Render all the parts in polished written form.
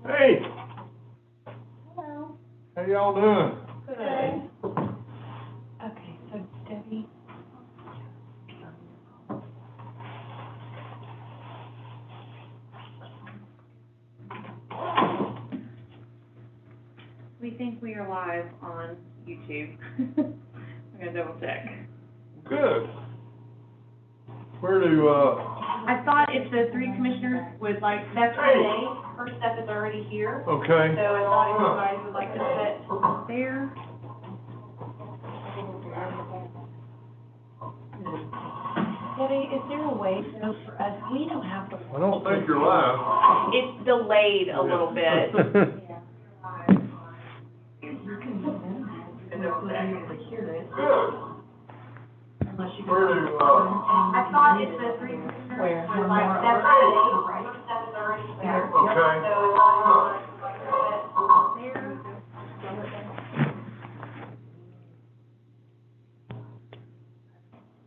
Hey, Hello. how y'all doing? Good. Okay, so Debbie. We think we are live on YouTube. I'm gonna double check. Good. Where do, I thought if the three commissioners would like, that's today, first step is already here. So okay. I thought if you guys would like to sit there. Debbie, is there a way to know for us, we don't have to. I don't think you're live. It's delayed a little bit. You can put them and they'll be able to hear it. Good. Unless you. Where do, I thought if the three commissioners Where? would like, that's today, first step is already here. okay. So I thought if you guys would like to sit there.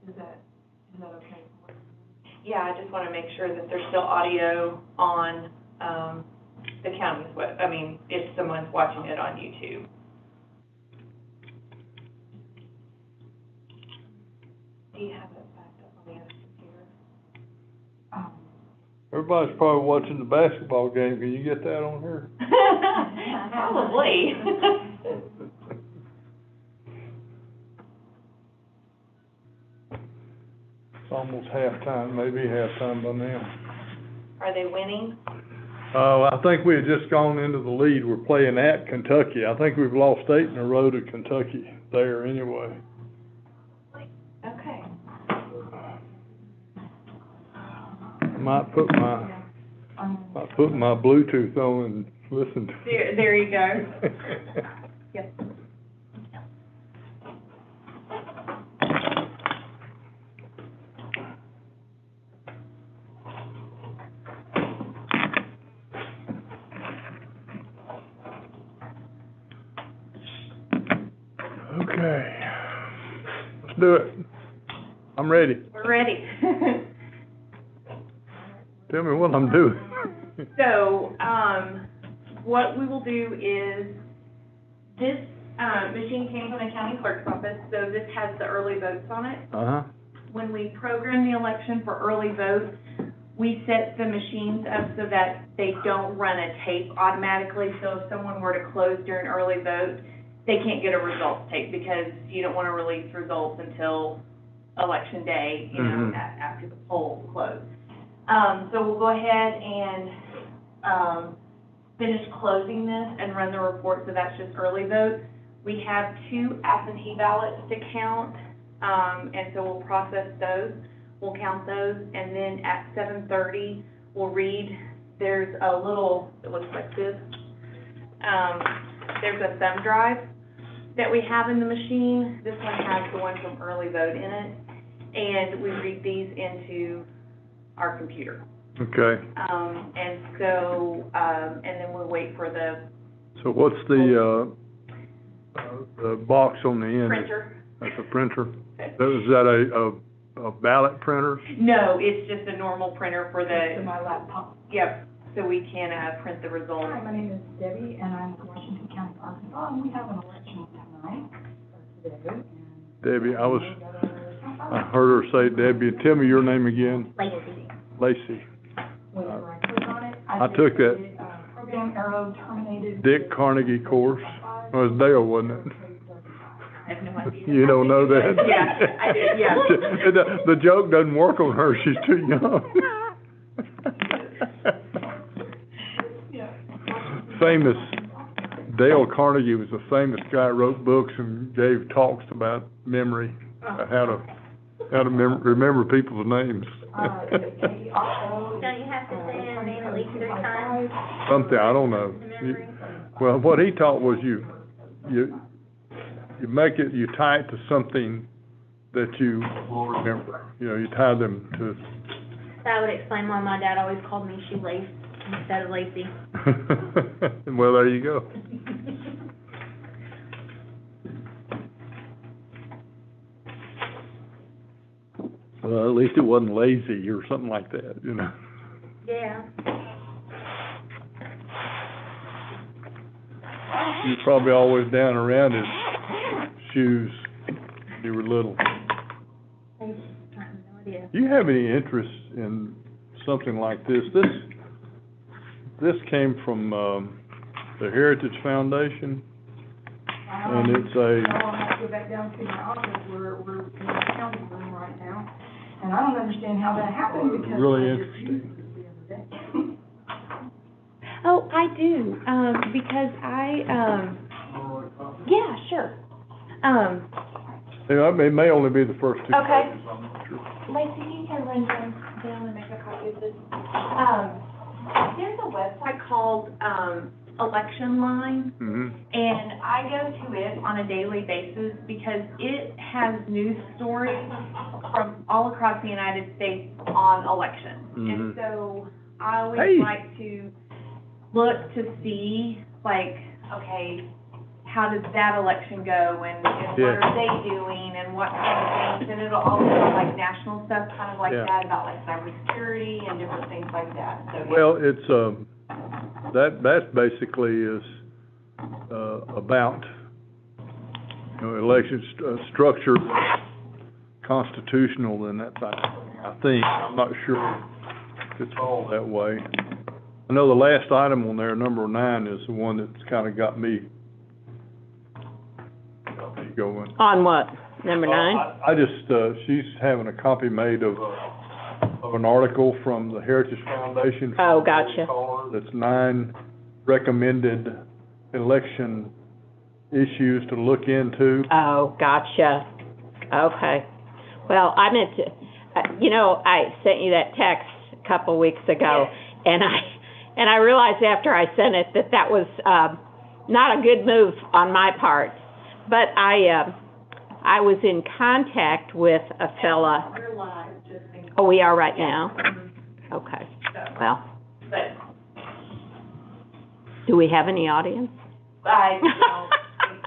Is that okay? Yeah, I just want to make sure that there's still audio on, the county's if someone's watching it on YouTube. Do you have it backed up on the other computer? Everybody's probably watching the basketball game. Can you get that on here? Probably. It's almost halftime, maybe halftime by now. Are they winning? I think we had just gone into the lead. We're playing at Kentucky. I think we've lost 8 in a row to Kentucky there anyway. Okay. Might put my Bluetooth on and listen to it. There you go. Yep. Okay. Let's do it. I'm ready. We're ready. Tell me what I'm doing. So, what we will do is, this, machine came from the county clerk's office, so this has the early votes on it. Uh-huh. When we program the election for early votes, we set the machines up so that they don't run a tape automatically. So if someone were to close during early vote, they can't get a results tape because you don't want to release results until election day, after the polls close. So we'll go ahead and, finish closing this and run the report, so that's just early vote. We have 2 absentee ballots to count, and so we'll process those. We'll count those, and then at 7:30, we'll read, there's a little, it looks like this, there's a thumb drive that we have in the machine. This one has the one from early vote in it, and we read these into our computer. Okay. And then we'll wait for the So what's the box on the end? printer. That's a printer? Is that a ballot printer? No, it's just a normal printer for To my laptop. Yep, so we can, print the results. Hi, my name is Debbie, and I'm with Washington County, Arkansas, and we have an election tonight, or today, and. Debbie, I heard her say Debbie. Tell me your name again. Lacey. Lacey. Whenever I click on it, I took that program arrow terminated. Dick Carnegie course. It was Dale, wasn't it? I have no idea. You don't know that? Yeah, I did, yeah. The joke doesn't work on her, she's too young. Famous, Dale Carnegie was a famous guy, wrote books and gave talks about memory, how to remember people's names. Don't you have to say their name at least 3 times? Something, I don't know. Well, what he taught was you make it, you tie it to something that you will remember. You know, you tie them to. That would explain why my dad always called me Shoelace instead of Lacey. Well, there you go. Well, at least it wasn't lazy or something like that, you know. Yeah. you're probably always down around his shoes when you were little. I have no idea. Do you have any interest in something like this? This came from, the Heritage Foundation, and it's I'll have to go back down to my office, we're in the county room right now, and I don't understand how that happened, because Really I just interesting. used it the other day. Oh, I do, because yeah, sure. Yeah, it may only be the first two Okay. pages, I'm not sure. Lacey, you can run down and make a copy of this. There's a website called, Election Line, Mm-hmm. and I go to it on a daily basis because it has news stories from all across the United States on elections. And Mhm. so I always Hey. like to look to see, like, okay, how does that election go, and what Yeah. are they doing, and what kind of things, and it'll also have, like, national stuff, kind of like Yeah. that, about, like, cybersecurity and different things like that, so. yeah. Well, it's, that basically is, about, election structure, constitutional and that type of thing, I think. I'm not sure if it's all that way. I know the last item on there, number 9, is the one that's kind of got me going. On what, number 9? I just, she's having a copy made of an article from the Heritage Foundation. Oh, gotcha. That's 9 recommended election issues to look into. Oh, gotcha. Okay. Well, I meant to, I sent you that text a couple weeks ago, and I realized after I sent it that was, not a good move on my part. But I was in contact with a fella. We're live, just in case. Oh, we are right now? Mhm. Okay. So, Well, but do we have any audience? I don't think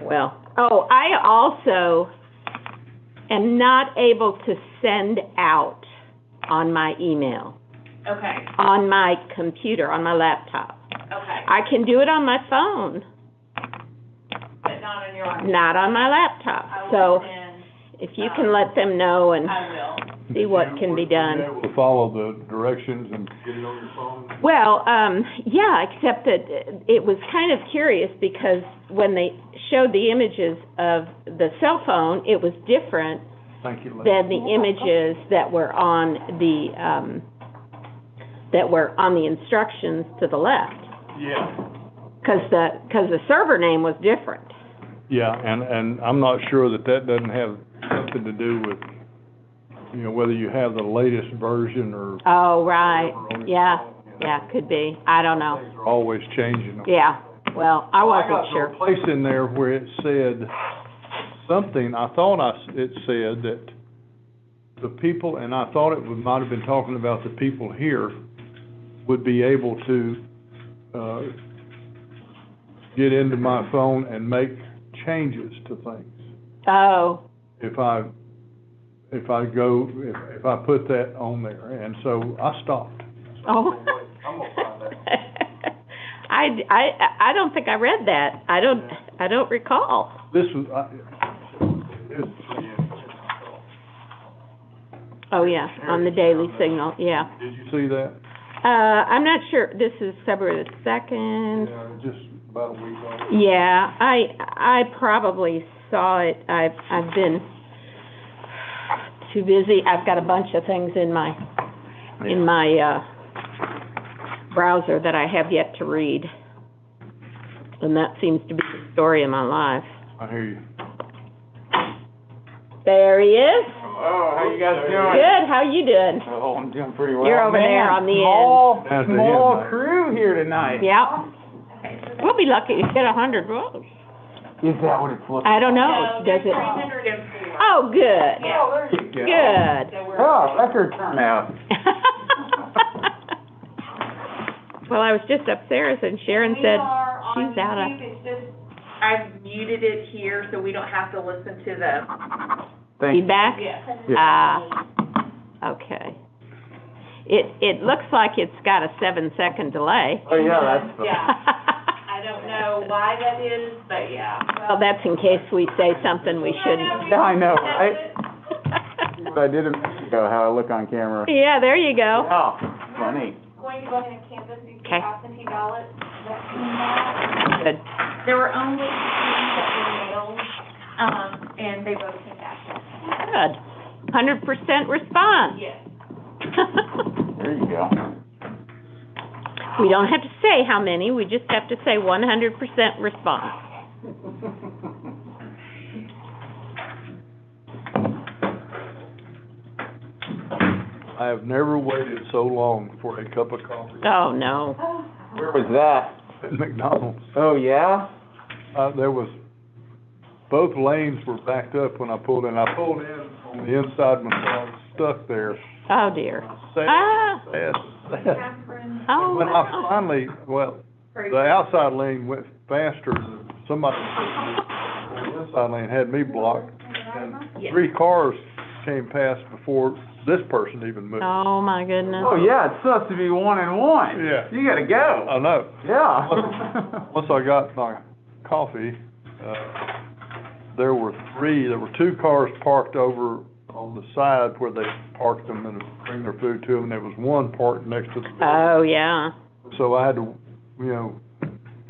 so. Well, I also am not able to send out on my email, Okay, on my computer, on my laptop. okay, I can do it on my phone, but not on your. not on my laptop. I will So send, if you can let them know and I will. see what can be done. Would you be able to follow the directions and get it on your phone? Well, yeah, except that it was kind of curious because when they showed the images of the cell phone, it was different Thank you, Lynn. than the images that were on the instructions to the left. Yeah. Because the server name was different. Yeah, and I'm not sure that doesn't have something to do with, whether you have the latest version or. Oh, right, whatever on your yeah, phone, yeah, could be, I don't know. Things are always changing. Yeah, well, I wasn't got sure. to a place in there where it said something, I thought it said that the people, and I thought it might have been talking about the people here, would be able to, get into my phone and make changes to things. Oh, If I put that on there, and so I stopped. oh. I'm gonna find that. I don't think I read that. I don't recall. This was, Oh, yeah, on the Daily Signal, yeah. did you see that? I'm not sure, this is February the 2nd. Yeah, just about a week ago. Yeah, I probably saw it. I've been too busy. I've got a bunch of things in my browser that I have yet to read. And that seems to be the story of my life. I hear you. There he is. Oh, how you guys doing? Good, how you doing? Oh, I'm doing pretty well. You're over there on the Down at the Small end, crew here tonight. Yep. We'll be lucky to get 100 votes. Is that what it's looking? I don't know, No, does there's it? 304. Oh, good. Yeah. Oh, there you go. Good. So we're. Oh, record turnout. Well, I was just upstairs and Sharon We said are on she's out of, YouTube. It's just, I've muted it here so we don't have to listen to the. Thank you. feedback? Yeah. Okay. It looks like it's got a 7-second delay. Oh, yeah, that's. Yeah. why that is, but yeah. Well, that's in case we say something we shouldn't. Yeah, I know, right? What I did a minute ago, how I look on camera. Yeah, there you go. Yeah, funny. Going to go ahead and canvass these Okay. absentee ballots that came back. Good. There were only 2 that were mailed, and they both came back. Good. 100% response. Yes. There you go. We don't have to say how many, we just have to say 100% response. I have never waited so long for a cup of coffee Oh, no. Where was that? at McDonald's. Oh, yeah? There was, both lanes were backed up when I pulled in. I pulled in on the inside myself, stuck there. Oh, dear. Sad, Ah. sad. Oh, When I wow. finally, well, the outside lane went faster than somebody, the inside lane had me blocked. And 3 cars came past before this person even moved. Oh, my goodness. Oh, yeah, it's supposed to be 1 and 1. Yeah. You gotta go. I know. Yeah. Once I got my coffee, there were 2 cars parked over on the side where they parked them and bring their food to them, and there was 1 parked next to the building. Oh, yeah. So I had to,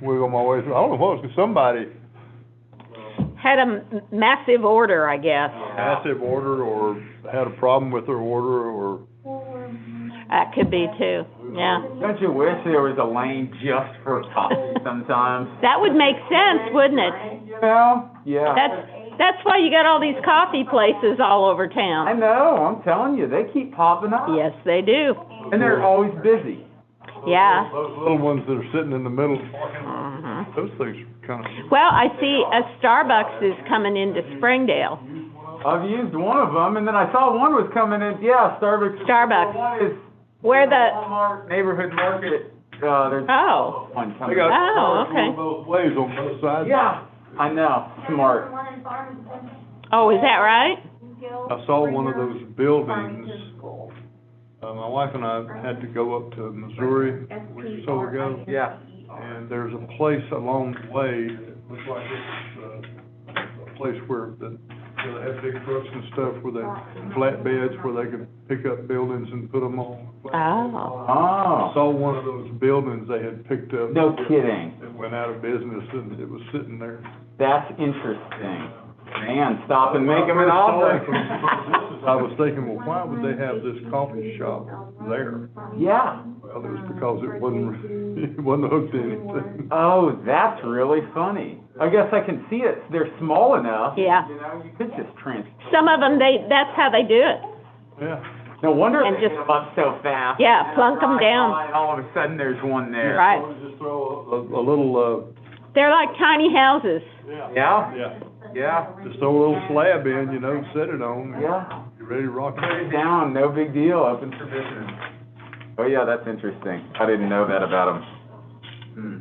wiggle my way through. I don't know what, somebody Had a massive order, I guess. massive order or had a problem with their order or, That could be too, yeah. Don't you wish there was a lane just for coffee sometimes? That would make sense, wouldn't it? You know? Yeah. That's why you got all these coffee places all over I town. know, I'm telling you, they keep popping up. Yes, they do. And they're always busy. Yeah. those little ones that are sitting in the middle, Mhm. those things are kind of. Well, I see a Starbucks is coming into Springdale. I've used one of them, and then I saw one was coming in, yeah, Starbucks. Starbucks. One is Where the, Walmart Neighborhood Market, there's oh, one They coming. got Oh, cars okay. going both ways on both sides. Yeah, I know, smart. oh, is that right? I saw one of those buildings. My wife and I had to go up to Missouri a week or so ago, Yeah. and there's a place along the way that looks like it's a place where they have big trucks and stuff, where they, flatbeds, where they can pick up buildings and put them on. Oh, I Oh, saw one of those buildings they had picked up. no kidding. It went out of business, and it was sitting there. That's interesting. Man, stop and make them an offer. I was thinking, well, why would they have this coffee shop there? Yeah. Well, it was because it wasn't hooked to anything. Oh, that's really funny. I guess I can see it. They're small enough. yeah. You know, you could just Some of them, that's how they do it. Yeah. No wonder And they just- get them up so fast. Yeah, And I plunk 'em drive down. by and all of a sudden, there's one there. Right. Just throw a little, They're like tiny houses. Yeah? yeah, Yeah. just throw a little slab in, set it on, and Yeah. you're ready to rock Put it it. down, no big deal, open for business. Oh, yeah, that's interesting. I didn't know that about them. Hmm.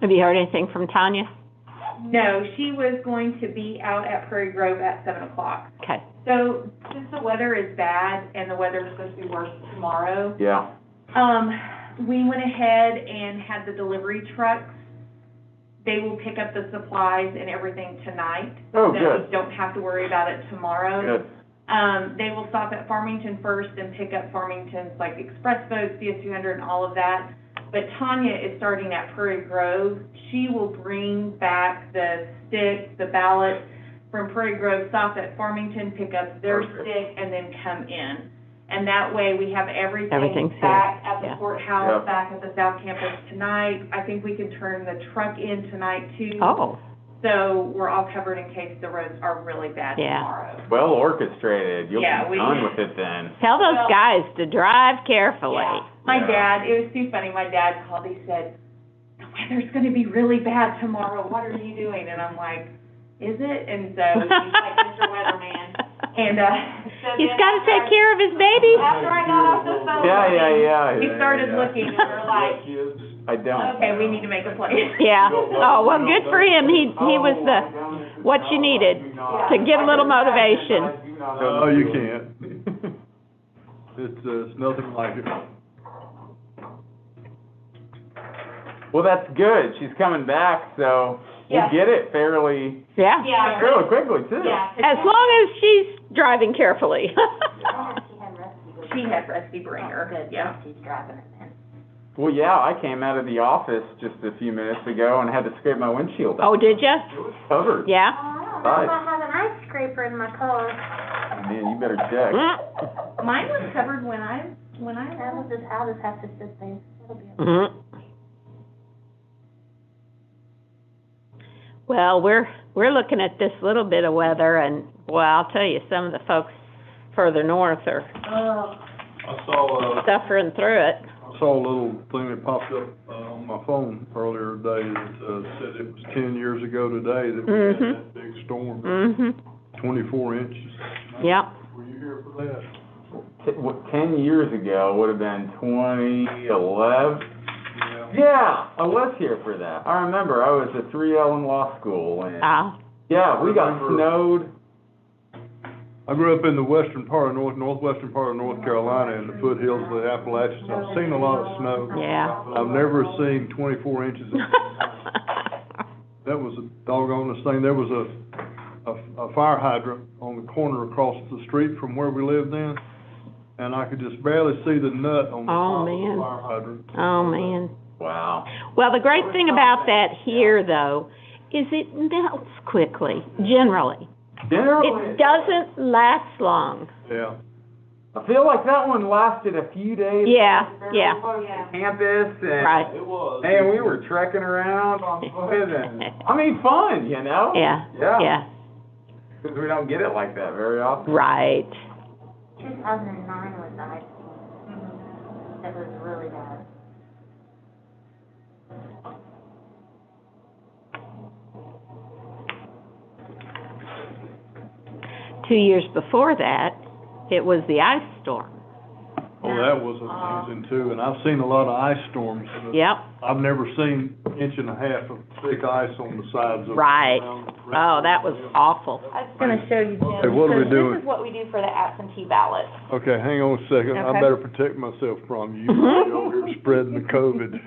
Have you heard anything from Tanya? No, she was going to be out at Prairie Grove at 7 o'clock. Okay. So, since the weather is bad and the weather's supposed to be worse tomorrow, Yeah. we went ahead and had the delivery trucks. They will pick up the supplies and everything tonight. Oh, So that good. we don't have to worry about it tomorrow. Good. They will stop at Farmington first and pick up Farmington's like express boats, CS200 and all of that. But Tanya is starting at Prairie Grove. She will bring back the sticks, the ballots from Prairie Grove, stop at Farmington, pick up their Perfect. stick, and then come in. And that way, we have everything Everything's back here. at the Yeah. courthouse, Yeah. back at the South Campus tonight. I think we can turn the truck in tonight too. Oh, So we're all covered in case the roads are really bad Yeah. tomorrow. Well orchestrated. You'll Yeah, be we- done with it then. tell those Well- guys to drive carefully. Yeah. My Yeah. dad, it was too funny, my dad called, he said, the weather's gonna be really bad tomorrow, what are you doing? And I'm like, is it? And so he's like, Mr. Weatherman. And, so He's then gotta after take I- care of his baby. After I got off the phone Yeah, with yeah, him, yeah. we yeah, started yeah. looking and we're like, I don't. okay, we need to make a plan. Yeah. Oh, well, good for him. He was what you needed to give a little motivation. No, you can't. It's nothing like it. Well, that's good. She's coming back, so we'll Yeah. get it fairly Yeah? Yeah. fairly quickly too. Yeah. As long as she's driving carefully. She had Rusty bring her, yeah. She's driving it then. Well, yeah, I came out of the office just a few minutes ago and had to scrape my windshield Oh, out. did ya? It was covered. Yeah? Oh, I don't know if I have an ice scraper in my car. Man, you better check. Mine was covered when I I'll just have to sit there. It'll be okay. Mhm. Well, we're looking at this little bit of weather, and, well, I'll tell you, some of the folks further north are Oh. I saw, suffering through it. I saw a little thing that popped up, on my phone earlier today that, said it was 10 years ago today that we had Mhm. that big storm, Mhm. 24 inches. Yep. Were you here for that? 10 years ago would have been 2011. Yeah. Yeah, I was here for that. I remember, I was a 3L in law school, and, yeah, we got snowed. I grew up in the western part of northwestern part of North Carolina in the foothills of the Appalachians. I've seen a lot of snow. Yeah. But I've never seen 24 inches. That was a doggonest thing. There was a fire hydrant on the corner across the street from where we lived then, and I could just barely see the nut on the Oh, top of man. the fire hydrant. Oh, man. Wow. Well, the great thing about that here, though, is it melts quickly, generally. Generally, It doesn't last long. Yeah. I feel like that one lasted a few days. Yeah, yeah. Campus, and, Right. It was. and we were trekking around on foot, and, I mean, fun, you know? Yeah, Yeah. yeah, Because we don't get it like that very often. right. 2009 was the ice storm. That was really bad. Two years before that, it was the ice storm. Oh, that was amazing too, and I've seen a lot of ice storms. Yep, I've never seen inch and a half of thick ice on the sides of. right. around- Oh, that was awful. I was gonna show you, Jim. Okay, what are we So doing? this is what we do for the absentee ballot. Okay, hang on a second. I Okay. better protect myself from you. You might be over here spreading the COVID.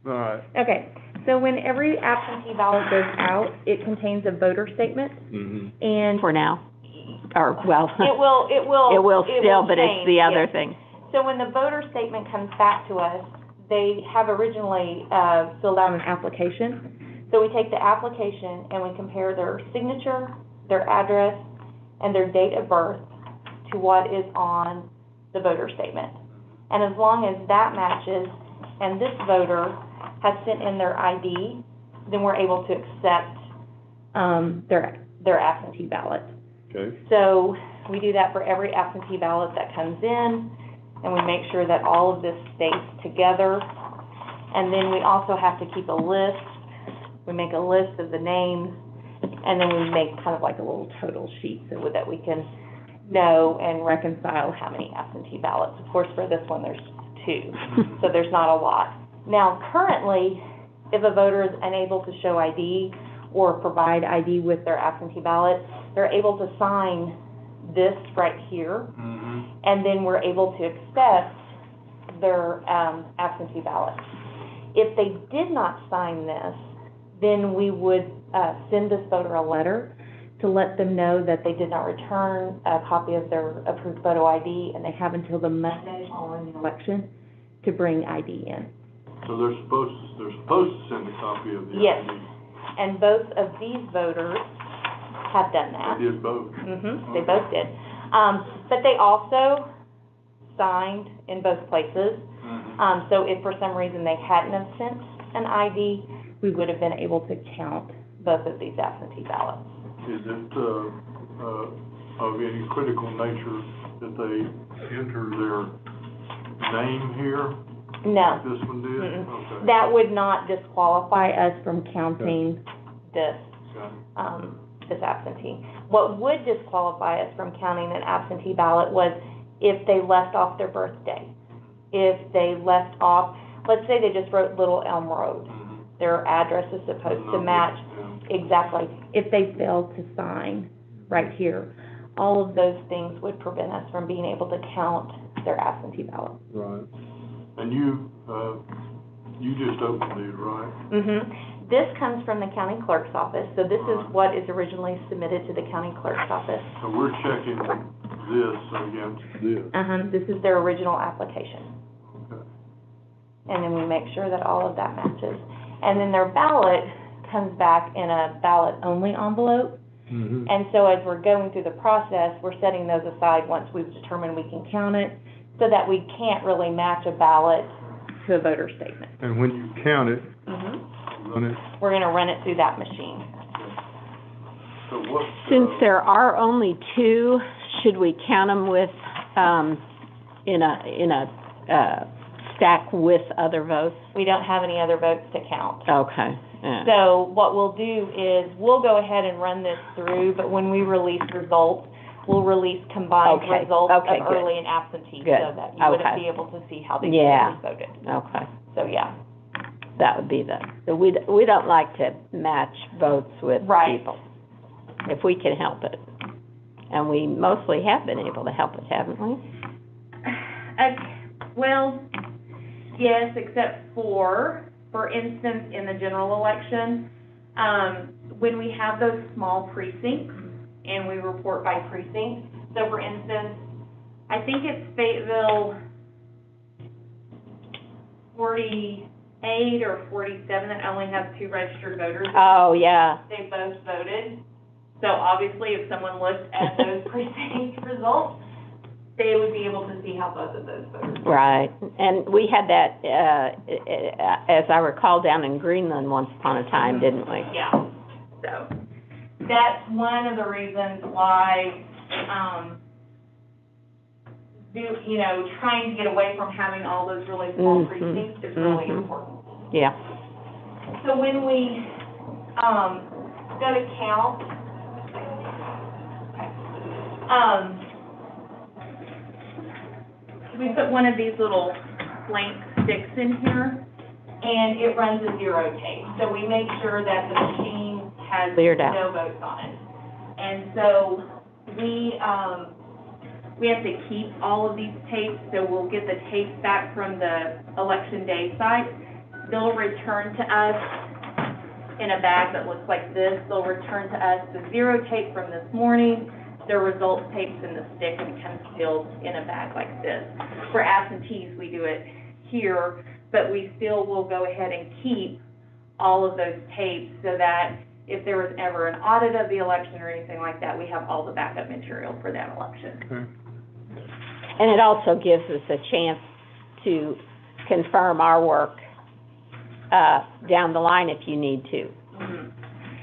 All right. Okay, so when every absentee ballot goes out, it contains a voter statement, Mm-hmm. and For now, or, well, it will it will still, but it's the change, other yes. thing. So when the voter statement comes back to us, they have originally filled out an application. So we take the application and we compare their signature, their address, and their date of birth to what is on the voter statement. And as long as that matches and this voter has sent in their ID, then we're able to accept their absentee ballot. Okay. So we do that for every absentee ballot that comes in, and we make sure that all of this stays together. And then we also have to keep a list. We make a list of the names, and then we make kind of like a little total sheet so that we can know and reconcile how many absentee ballots. Of course, for this one, there's 2, so there's not a lot. Now, currently, if a voter is unable to show ID or provide ID with their absentee ballot, they're able to sign this right here, Mm-hmm. and then we're able to accept their absentee ballot. If they did not sign this, then we would send this voter a letter to let them know that they did not return a copy of their approved photo ID, and they have until the Monday following the election to bring ID in. So they're supposed to send a copy of the Yes. ID. And both of these voters have done that. They did both. They both did. But they also signed in both places. Mhm. So if for some reason they hadn't have sent an ID, we would have been able to count both of these absentee ballots. Is it, of any critical nature that they enter their name here, No, like this one did? Mm-mm. Okay. that would not disqualify us from counting this, Okay. this absentee. What would disqualify us from counting an absentee ballot was if they left off their birthday. If they left off, let's say they just wrote Little Elm Road, Mhm. their address is supposed to No, match yeah. exactly. If they failed to sign right here, all of those things would prevent us from being able to count their absentee ballot. Right. And you just opened it, right? This comes from the county clerk's office, so this is what is originally submitted to the county clerk's office. So we're checking this against this. This is their original application. Okay. And then we make sure that all of that matches. And then their ballot comes back in a ballot-only envelope. And so as we're going through the process, we're setting those aside once we've determined we can count it, so that we can't really match a ballot to a voter statement. And when you count it, run it, We're gonna run it through that machine. so what? Since there are only two, should we count them with, in a stack with other votes? We don't have any other votes to count. Okay, yeah. So what we'll do is, we'll go ahead and run this through, but when we release results, we'll release combined Okay, results okay, of good. early and absentee, Good, so that you wouldn't okay. be able to see how they Yeah. really voted. Okay, So, yeah. that would be we don't like to match votes with Right. people, if we can help it. And we mostly have been able to help it, haven't we? Well, yes, except for instance, in the general election, when we have those small precincts and we report by precinct, so for instance, I think it's Fayetteville 48 or 47 that only has 2 registered voters. Oh, yeah. They both voted. So obviously, if someone looked at those precinct results, they would be able to see how both of those voted. Right, and we had that, as I recall, down in Greenland once upon a time, didn't we? Yeah, so that's one of the reasons why, trying to get away from having all those really small precincts is really important. Yeah. So when we, go to count, we put one of these little blank sticks in here, and it runs a zero tape. So we make sure that the machine has Cleared out. no votes on it. And so we have to keep all of these tapes, so we'll get the tapes back from the election day site. They'll return to us in a bag that looks like this. They'll return to us the zero tape from this morning, the results tapes in the stick, and kind of sealed in a bag like this. For absentees, we do it here, but we still will go ahead and keep all of those tapes so that if there was ever an audit of the election or anything like that, we have all the backup material for that election. Okay. And it also gives us a chance to confirm our work, down the line if you need to.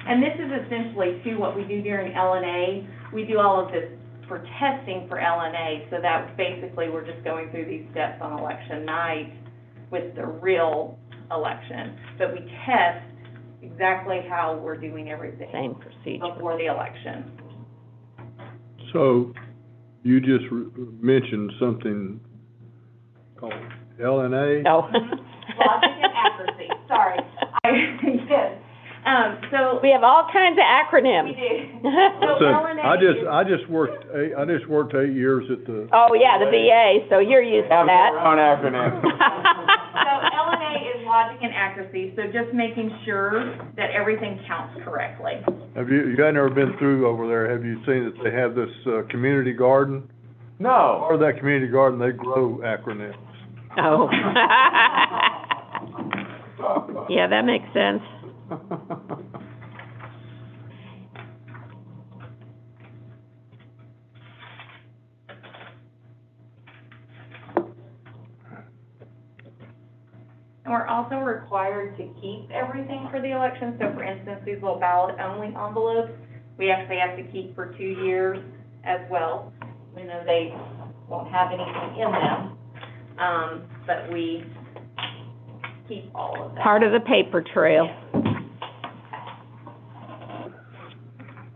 And this is essentially, too, what we do during LNA. We do all of this for testing for LNA, so that basically we're just going through these steps on election night with the real election. But we test exactly how we're doing everything Same procedure. before the election. So, you just mentioned something called LNA? Oh. Logic and accuracy, sorry. Yes. So We have all kinds of we acronyms. do. So, So LNA I just worked 8 years at the. Oh, yeah, the VA, so you're used to Have that. their own acronym. So LNA is logic and accuracy, so just making sure that everything counts correctly. Have you guys never been through over there, have you seen that they have this, community garden? No. Part of that community garden, they grow acronyms. Oh. Yeah, that makes sense. And we're also required to keep everything for the election, so for instance, these little ballot-only envelopes, we actually have to keep for 2 years as well. We know they won't have anything in them, but we keep all of that. Part of the paper trail.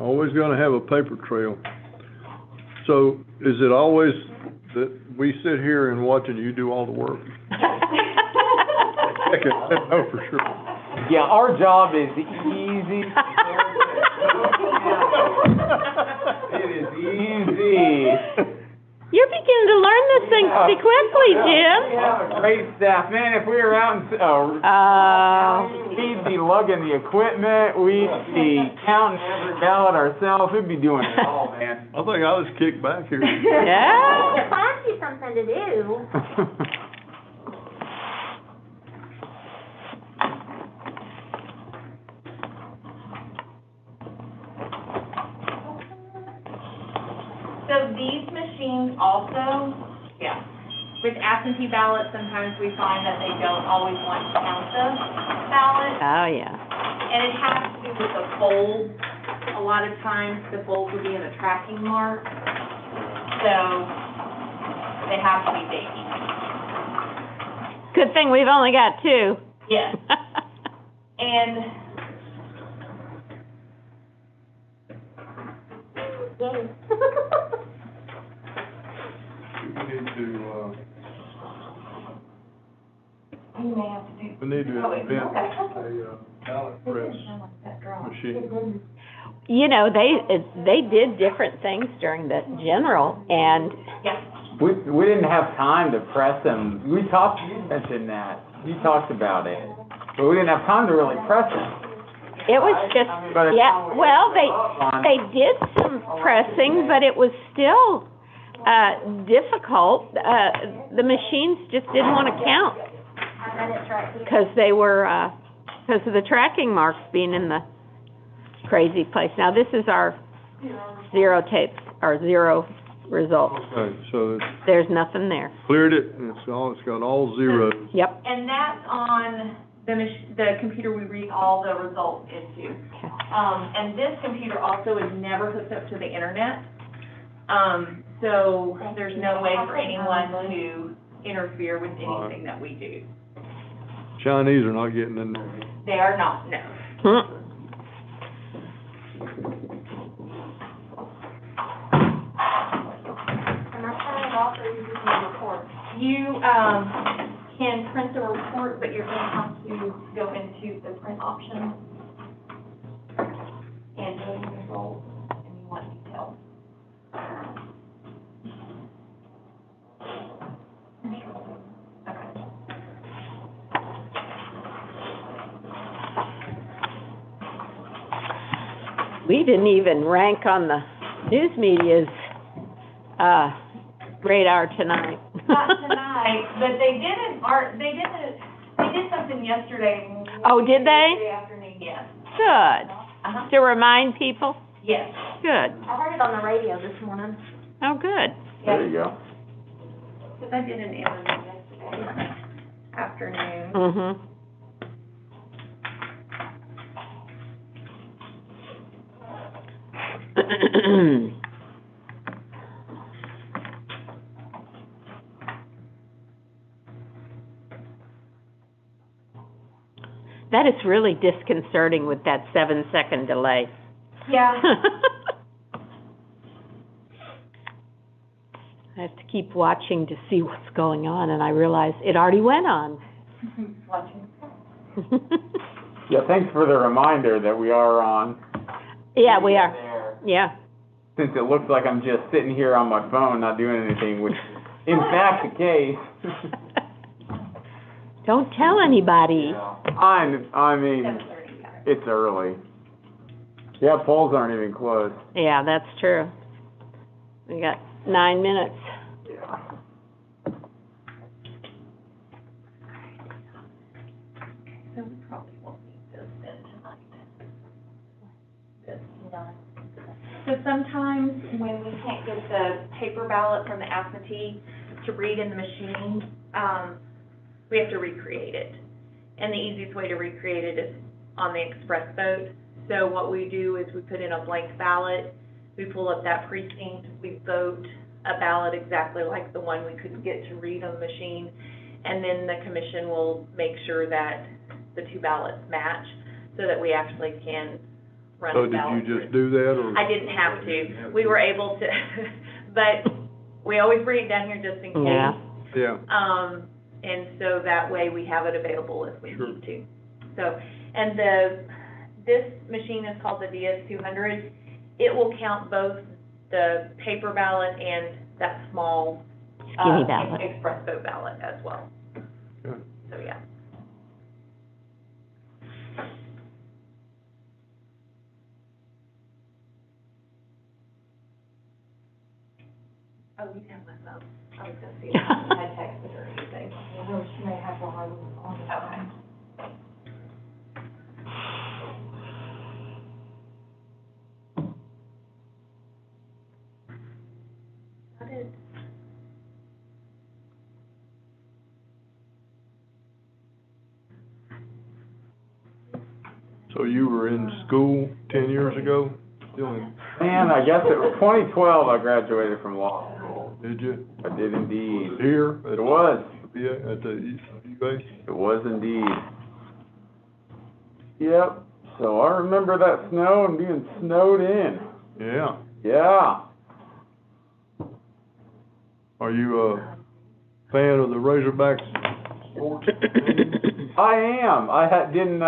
Always gonna have a paper trail. So, is it always that we sit here and watch and you do all the work? I didn't know for sure. Yeah, our job is easy. It is easy. You're beginning to learn this thing pretty quickly, Jim. We have a great staff. Man, if we were out in, we'd be lugging the equipment, we'd be counting every ballot ourselves, we'd be doing it all, man. I think I'll just kick back here. Yeah. Find you something to do. So these machines also, with absentee ballots, sometimes we find that they don't always want to count the ballot. Oh, yeah. And it has to do with the fold. A lot of times, the fold will be in a tracking mark. So they have to be baby. Good thing we've only got 2. Yes. And Yay. We need to invent a ballot press machine. You know, they did different things during the general, and We didn't have time to press them. You mentioned that. You talked about it. But we didn't have time to really press them. it was just, well, they did some pressing, but it was still difficult. The machines just didn't want to count because they were, because of the tracking marks being in the crazy place. Now, this is our zero tapes, our zero results. Okay, so it's There's nothing there. cleared it, and it's got all zeros. Yep. And that's on the computer we read all the results into. Okay. And this computer also is never hooked up to the internet. So there's no way for anyone to interfere with anything that we do. Chinese are not getting in there. They are not, no. Am I turning it off or you just need a report? You, can print the report, but you're gonna have to go into the print option and voting results, and you want details. Okay. We didn't even rank on the news media's radar tonight. Not tonight, but they did something yesterday. Oh, did they? Yesterday afternoon, yes. Good. To remind people? Yes. Good. I heard it on the radio this morning. Oh, good. There you go. Because I did an interview yesterday afternoon. Mm-hmm. That is really disconcerting with that 7-second delay. Yeah. I have to keep watching to see what's going on, and I realize it already went on. Watching. Yeah, thanks for the reminder that we are on. Yeah, we are. There. Yeah. Since it looks like I'm just sitting here on my phone, not doing anything, which is in fact the case. Don't tell anybody. I mean, 7:30. it's early. Yeah, polls aren't even closed. Yeah, that's true. We got 9 minutes. Yeah. So we probably won't need this then tonight. This. So sometimes when we can't get the paper ballot from the absentee to read in the machine, we have to recreate it. And the easiest way to recreate it is on the express vote. So what we do is we put in a blank ballot, we pull up that precinct, we vote a ballot exactly like the one we couldn't get to read on the machine, and then the commission will make sure that the two ballots match so that we actually can run So the ballot. did you just do that, or? I didn't have to. We were able to, but we always bring it down here just in case. Yeah. Yeah. And so that way we have it available if we Sure. need to. So, and this machine is called the DS200. It will count both the paper ballot and that small, Skinny ballot. express vote ballot as well. Good. So, yeah. Oh, you can have my phone. I was gonna see if I had texted or anything. I know she may have one on the side. Got it. So you were in school 10 years ago, still in, Man, I guess it was 2012 I graduated from law school. did you? I did indeed. Here? It was. Yeah, at the UA? It was indeed. Yep. So I remember that snow and being snowed in. Yeah. Yeah. Are you a fan of the Razorbacks sports team? I am. Didn't,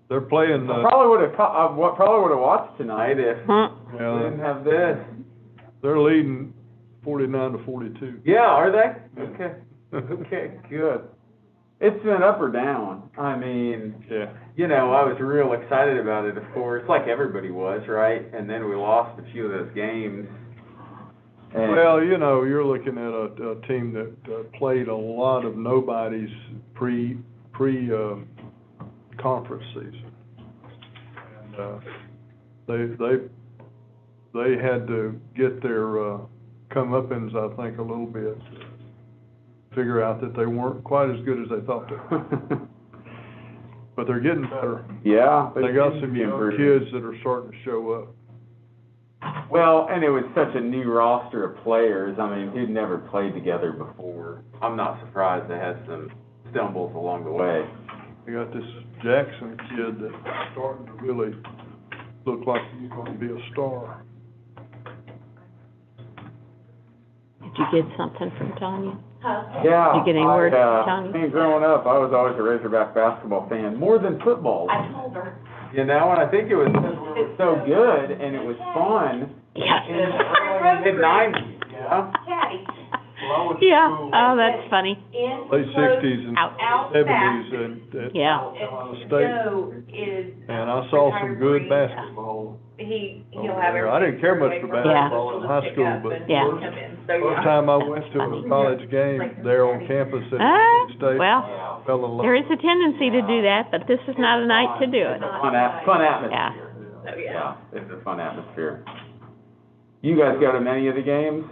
They're playing, probably would have, probably would have watched tonight if we didn't yeah, have this. they're leading 49-42. Yeah, are they? Okay. Okay, good. It's been up or down. I mean, Yeah. you know, I was real excited about it, of course, like everybody was, right? And then we lost a few of those games. And Well, you know, you're looking at a team that played a lot of nobodies conference season. And, they had to get their, comeuppance, I think, a little bit, figure out that they weren't quite as good as they thought they were. But they're getting better. yeah. They got some young kids that are starting to show up. Well, and it was such a new roster of players. I mean, who'd never played together before. I'm not surprised they had some stumbles along the way. They got this Jackson kid that's starting to really look like he's gonna be a star. Did you get something from Tanya? Yeah. You get any word, Tanya? I mean, growing up, I was always a Razorback basketball fan, more than football. I told her. You know, and I think it was because we were so good and it was fun Yeah. in the early mid-90s, you know? Caddy, Yeah, oh, that's funny. in Late sixties and Out. seventies and, Yeah. Ohio State. Joe is. And I saw some good retired basketball. He'll have there. everything. I didn't care much for basketball in high Pick school, up but and Yeah. come in. So, First yeah. time I went to a college game there on campus at Ah, Michigan State, well, fell in love. there is a tendency to do that, but this is not a night to do it. Fun atmosphere. Yeah. So, Yeah, it's a fun atmosphere. You guys go to many of the games?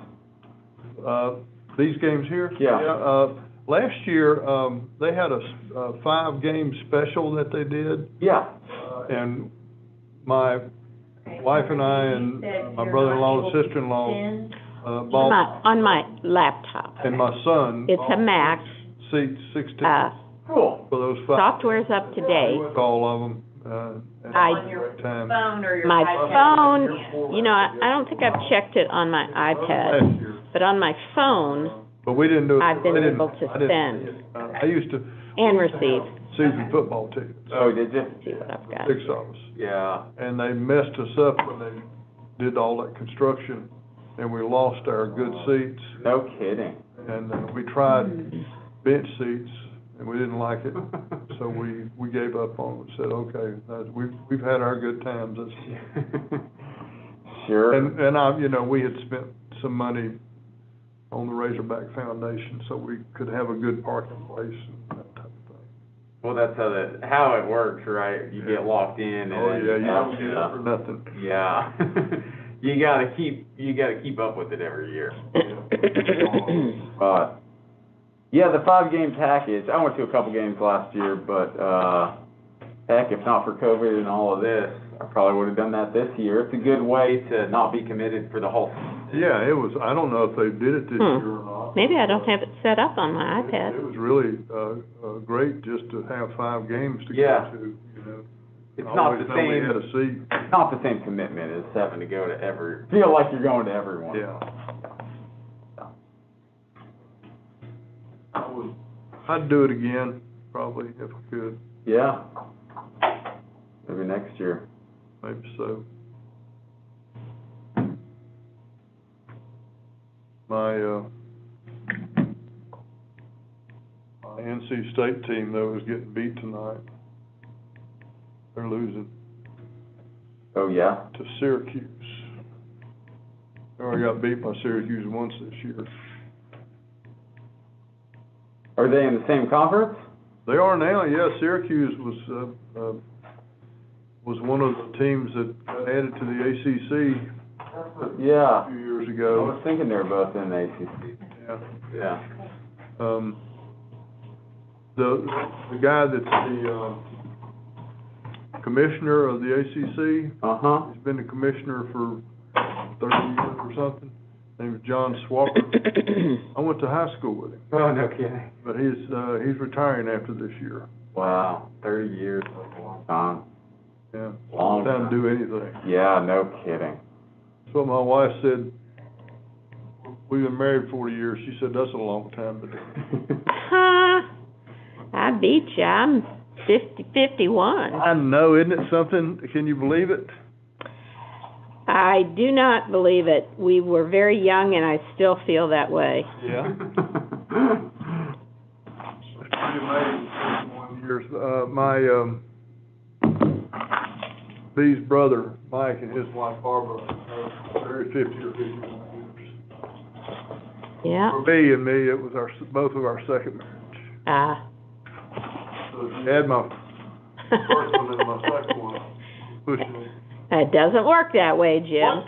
These games here? Yeah. Last year, they had a 5-game special that they did, Yeah. and my wife and I and my brother-in-law and sister-in-law, bought, On my laptop. and my son. It's a Mac, Seat 16 Cool. for those 5. software's up to date. All of them, at I- the right time. Phone or your My iPad. phone, you know, I don't think I've checked it on my iPad, Last year. but on my phone But we didn't do it. I've been I didn't- able to I didn't- send. I used to and receive. season football tickets, Oh, did you? See what I've got. 6 of us. Yeah. And they messed us up when they did all that construction, and we lost our good seats. No kidding. And we tried bench seats, and we didn't like it, so we gave up on it and said, okay, we've had our good times. Sure. And I, you know, we had spent some money on the Razorback Foundation, so we could have a good parking place and that type of thing. Well, that's how it works, right? You get locked in and. Oh, yeah, you don't get Yeah. it for nothing. Yeah. You gotta keep up with it every year. But, yeah, the 5-game package, I went to a couple games last year, but, heck, if not for COVID and all of this, I probably would have done that this year. It's a good way to not be committed for the whole season. Yeah, it was, I don't know if they did it this year or not. Maybe I don't have it set up on my It iPad. was really, great just to have 5 games to Yeah. go to, you know. It's I not always the know we same, had a seat. it's not the same commitment as having to go to feel like you're going to everyone. Yeah. I'd do it again, probably, if I could, Yeah. Maybe next year. maybe so. My NC State team, though, is getting beat tonight. They're losing Oh, yeah? to Syracuse. They already got beat by Syracuse once this year. Are they in the same conference? They are now, yeah. Syracuse was one of the teams that got added to the ACC Yeah. a few years I ago. was thinking they're both in the ACC. Yeah. Yeah. The guy that's the commissioner of the ACC, Uh-huh. he's been the commissioner for 30 years or something. His name is John Swapper. I went to high school with him, Oh, no kidding. but he's retiring after this year. Wow, 30 years, that's a long time. Yeah, Long time to do anything. Yeah, no kidding. That's what my wife said. We've been married 40 years. She said that's a long time to do. I beat you. I'm 51. I know, isn't it something? Can you believe it? I do not believe it. We were very young, and I still feel that way. Yeah. It's pretty amazing, 51 years. Bee's brother, Mike, and his wife Barbara, are married 50 or 51 years. Yeah. For Bee and me, it was both of our second marriage. So if you add my first one and my second one, pushing it. It doesn't work that way, Jim.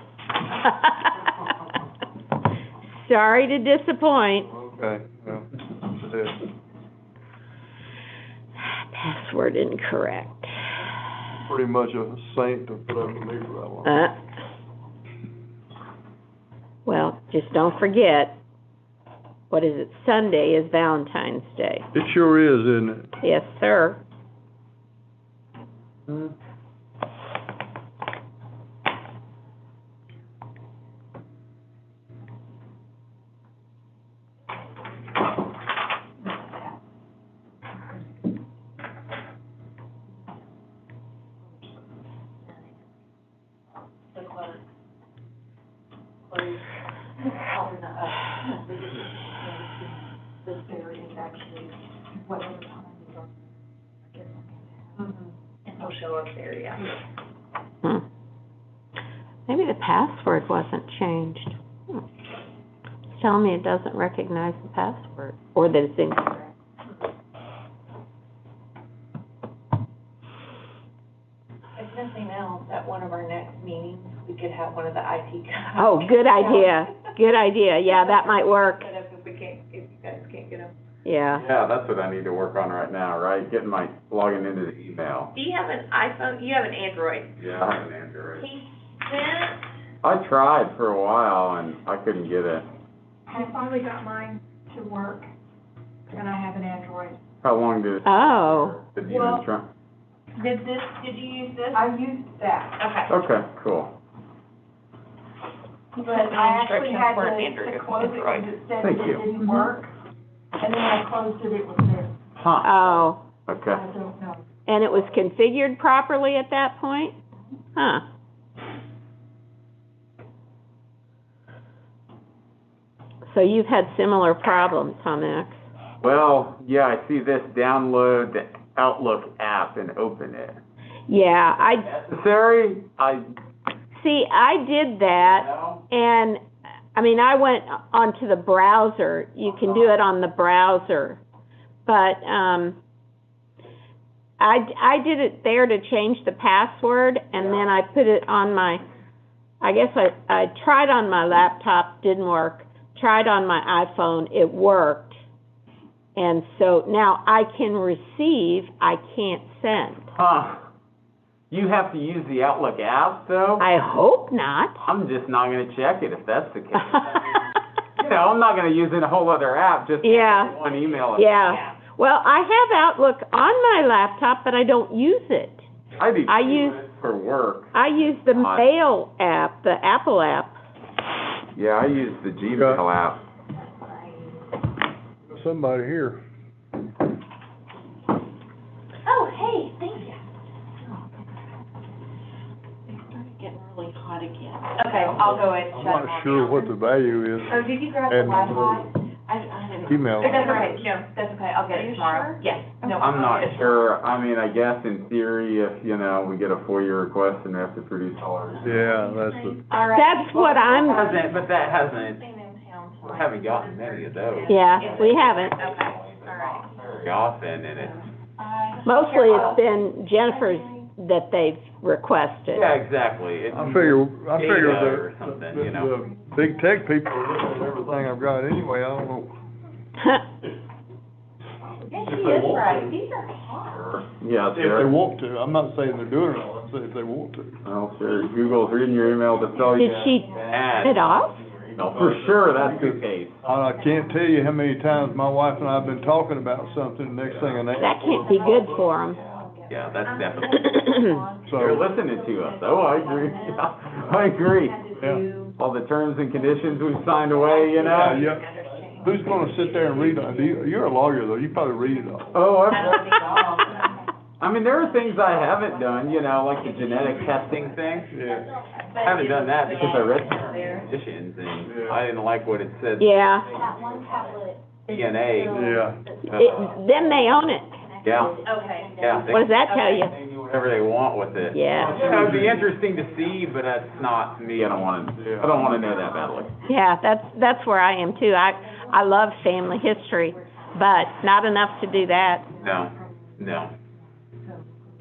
Sorry to disappoint. Okay, well, that's it. Password incorrect. Pretty much a saint to put up with me for that long. Well, just don't forget, what is it, Sunday is Valentine's Day. It sure is, isn't it? Yes, sir. This there is actually whatever time you are. And he'll show up there, yeah. Maybe the password wasn't changed. It's telling me it doesn't recognize the password, or that it's incorrect. If nothing else, at one of our next meetings, we could have one of the IT guys. Oh, good idea. Good idea. Yeah, that might work. Set up if you guys can't get them. Yeah. Yeah, that's what I need to work on right now, right? Logging into the email. Do you have an iPhone? You have an Android? Yeah, I have an Android. He sent, I tried for a while and I couldn't get it. I finally got mine to work, and I have an Android. How long did Oh. you even try? did you use this? I used that, Okay. Okay, cool. He but sent me I actually instructions had for an to Android. close it because it said Thank that you. it didn't work. And then I closed it, it was there. Huh, Oh. okay. I don't know. And it was configured properly at that point? Huh. So you've had similar problems, huh, Max? Well, yeah, I see this, download the Outlook app and open it. Yeah, Necessary? see, I did that, No? and, I mean, I went onto the browser. You can do it on the browser. But, I did it there to change the password, and then I put it on I tried on my laptop, didn't work. Tried on my iPhone, it worked. And so now I can receive, I can't send. Huh. You have to use the Outlook app, though? I hope not. I'm just not gonna check it if that's the case. I'm not gonna use a whole other app just Yeah. one email. Yeah. Well, I have Outlook on my laptop, but I don't use it. I use it for work. I use the Mail app, the Apple app. Yeah, I use the Gmail app. Somebody here. Oh, hey, thank you. It started getting really hot again. Okay, I'll go ahead and I'm shut them not off. sure what the value is. Oh, did you grab the And- Wi-Fi? I didn't. Email. That's okay, no, that's okay, I'll get Are it you tomorrow. sure? Yes, no. I'm not sure, I mean, I guess in theory, if, you know, we get a FOIA request and we have to produce all our. Yeah, that's the, All right. That's what I'm, But that hasn't, we haven't gotten many of those yeah, we haven't. Okay, all right. very often, and it's, Mostly it's been Jennifer's that they've requested. yeah, exactly. It's I figure data that or something, you know. the big tech people are looking at everything I've got anyway, I don't know. Yeah, she is right, these are hot. Yeah, If they sure. want to, I'm not saying they're doing it all, I'm saying if they want to. Well, sure, Google's reading your email to tell you. Did she Ads. turn it off? No, for sure, that's the case. I can't tell you how many times my wife and I have been talking about something, the next thing I know. That can't be good for them. Yeah, that's definitely. They're So, listening to us. Oh, I agree. I agree. yeah. All the terms and conditions we've signed away, you know? Yeah, who's gonna sit there and read it? You're a lawyer though, you probably read it all. Oh, I mean, there are things I haven't done, you know, like the genetic testing thing. Yeah. I haven't done that because I read some conditions and I didn't like what it said. Yeah, DNA. Yeah. then they own it. Yeah, Okay. yeah. What does that tell you? They do whatever they want with it. Yeah. You know, it'd be interesting to see, but that's not me. I don't wanna know that badly. Yeah, that's where I am too. I love family history, but not enough to do that. No.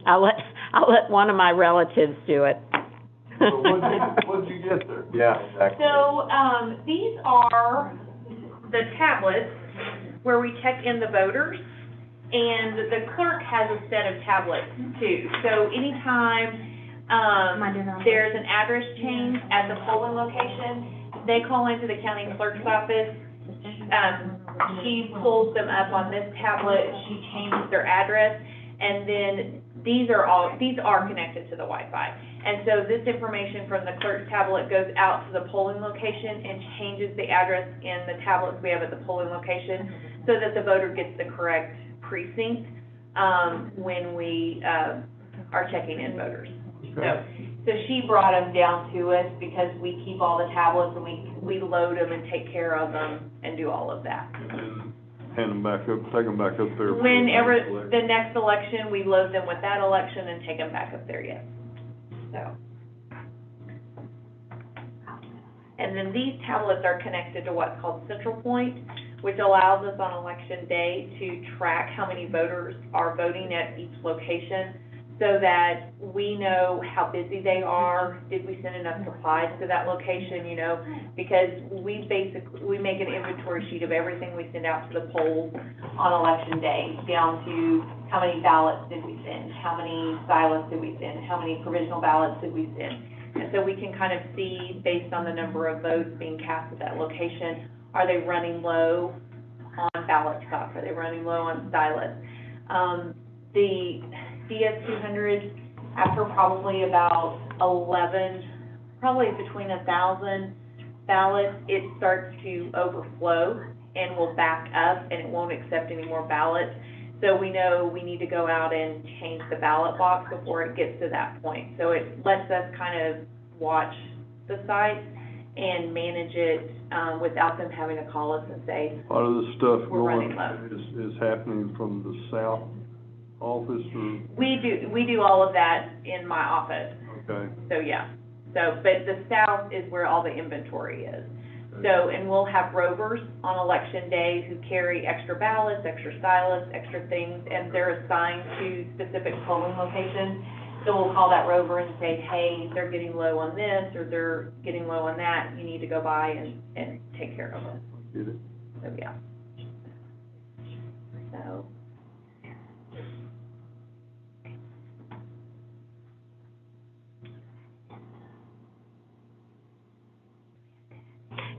I'll let one of my relatives do it. So what'd you get there? Yeah, exactly. So, these are the tablets where we check in the voters, and the clerk has a set of tablets too. So anytime, there's an address change at the polling location, they call into the county clerk's office. She pulls them up on this tablet, she changes their address, and then these are connected to the Wi-Fi. And so this information from the clerk's tablet goes out to the polling location and changes the address in the tablets we have at the polling location so that the voter gets the correct precinct, when we, are checking in voters. So she brought them down to us because we keep all the tablets and we Load them and take care of them and do all of that. Hand them back up, take them back up there. Whenever the next election, we load them with that election and take them back up there, yes. So. And then these tablets are connected to what's called Central Point, which allows us on election day to track how many voters are voting at each location so that we know how busy they are, did we send enough supplies to that location, you know? Because we make an inventory sheet of everything we send out to the polls on election day, down to how many ballots did we send, how many silents did we send, how many provisional ballots did we send. And so we can kind of see, based on the number of votes being cast at that location, are they running low on ballot stock? Are they running low on silents? The DS200, after probably about 11, probably between 1,000 ballots, it starts to overflow and will back up and it won't accept any more ballots. So we know we need to go out and change the ballot box before it gets to that point. So it lets us kind of watch the site and manage it, without them having to call us and say, A lot of the stuff We're running is happening from the south office or, we do all of that in my office. okay. So, yeah. So, but the south is where all the inventory is. So, and we'll have rovers on election day who carry extra ballots, extra silents, extra things, and they're assigned to specific polling locations. So we'll call that rover and say, hey, they're getting low on this, or they're getting low on that, you need to go by and take care of it. Get it? So, yeah. So.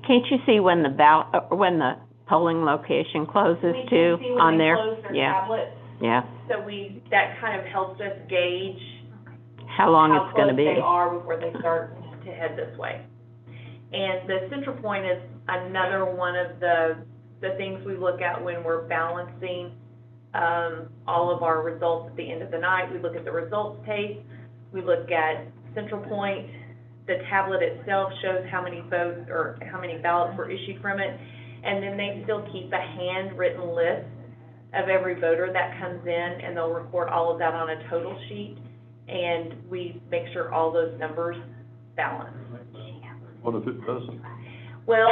Can't you see when when the polling location closes too, on there? We can see when they close their Yeah, tablets, yeah. so that kind of helps us gauge How long it's gonna be. how close they are before they start to head this way. And the Central Point is another one of the things we look at when we're balancing, all of our results at the end of the night. We look at the results tape, we look at Central Point, the tablet itself shows how many votes or how many ballots were issued from it. And then they still keep a handwritten list of every voter that comes in, and they'll record all of that on a total sheet. And we make sure all those numbers balance. What if it doesn't? Well,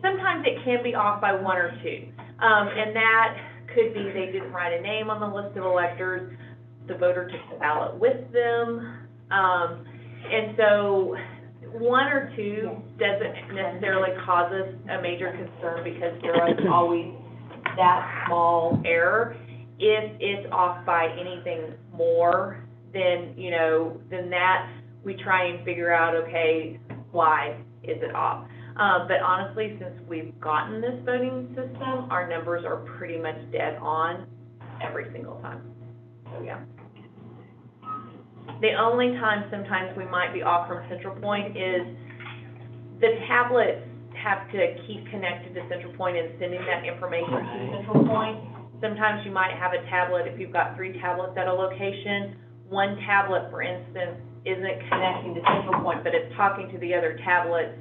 sometimes it can be off by one or two. And that could be they didn't write a name on the list of electors, the voter took the ballot with them. And so one or two doesn't necessarily cause us a major concern because there is always that small error. If it's off by anything more, then, then that we try and figure out, okay, why is it off? But honestly, since we've gotten this voting system, our numbers are pretty much dead on every single time. So, yeah. The only time sometimes we might be off from Central Point is the tablets have to keep connected to Central Point and sending that information to Central Point. Sometimes you might have a tablet, if you've got 3 tablets at a location, one tablet, for instance, isn't connecting to Central Point, but it's talking to the other tablets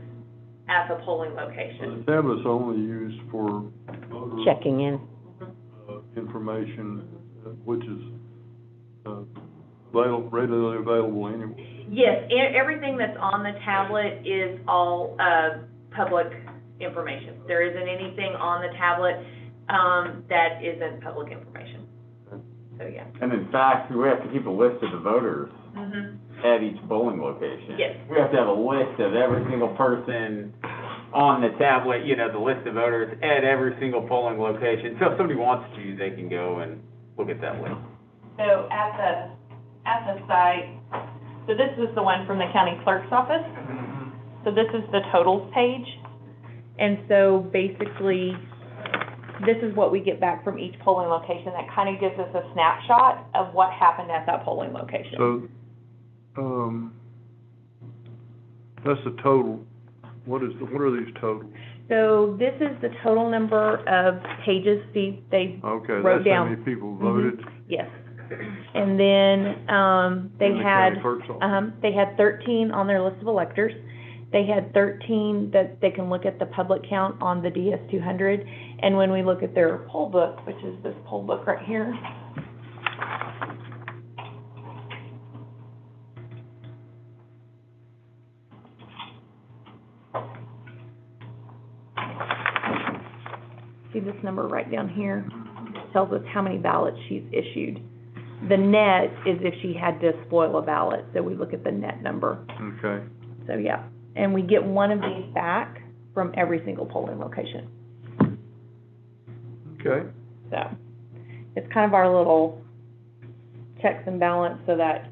at the polling location. The tablet's only used for voter Checking in. information, which is readily available anyway. Yes, everything that's on the tablet is all public information. There isn't anything on the tablet that isn't public information. So, yeah. And in fact, we have to keep a list of the voters Mm-hmm. at each polling location. Yes. We have to have a list of every single person on the tablet, the list of voters at every single polling location. So if somebody wants to, they can go and look at that list. So at the site, so this is the one from the county clerk's office. So this is the totals page. And so basically, this is what we get back from each polling location. That kind of gives us a snapshot of what happened at that polling location. So, that's the total. What are these totals? So this is the total number of pages they Okay, wrote that's how down. many people voted Yes. And then, they in the had, county clerk's office? they had 13 on their list of electors. They had 13 that they can look at the public count on the DS200. And when we look at their poll book, which is this poll book right here, see this number right down here? Tells us how many ballots she's issued. The net is if she had to spoil a ballot, so we look at the net number. Okay. So, yeah, and we get one of these back from every single polling location. Okay. So, it's kind of our little checks and balance so that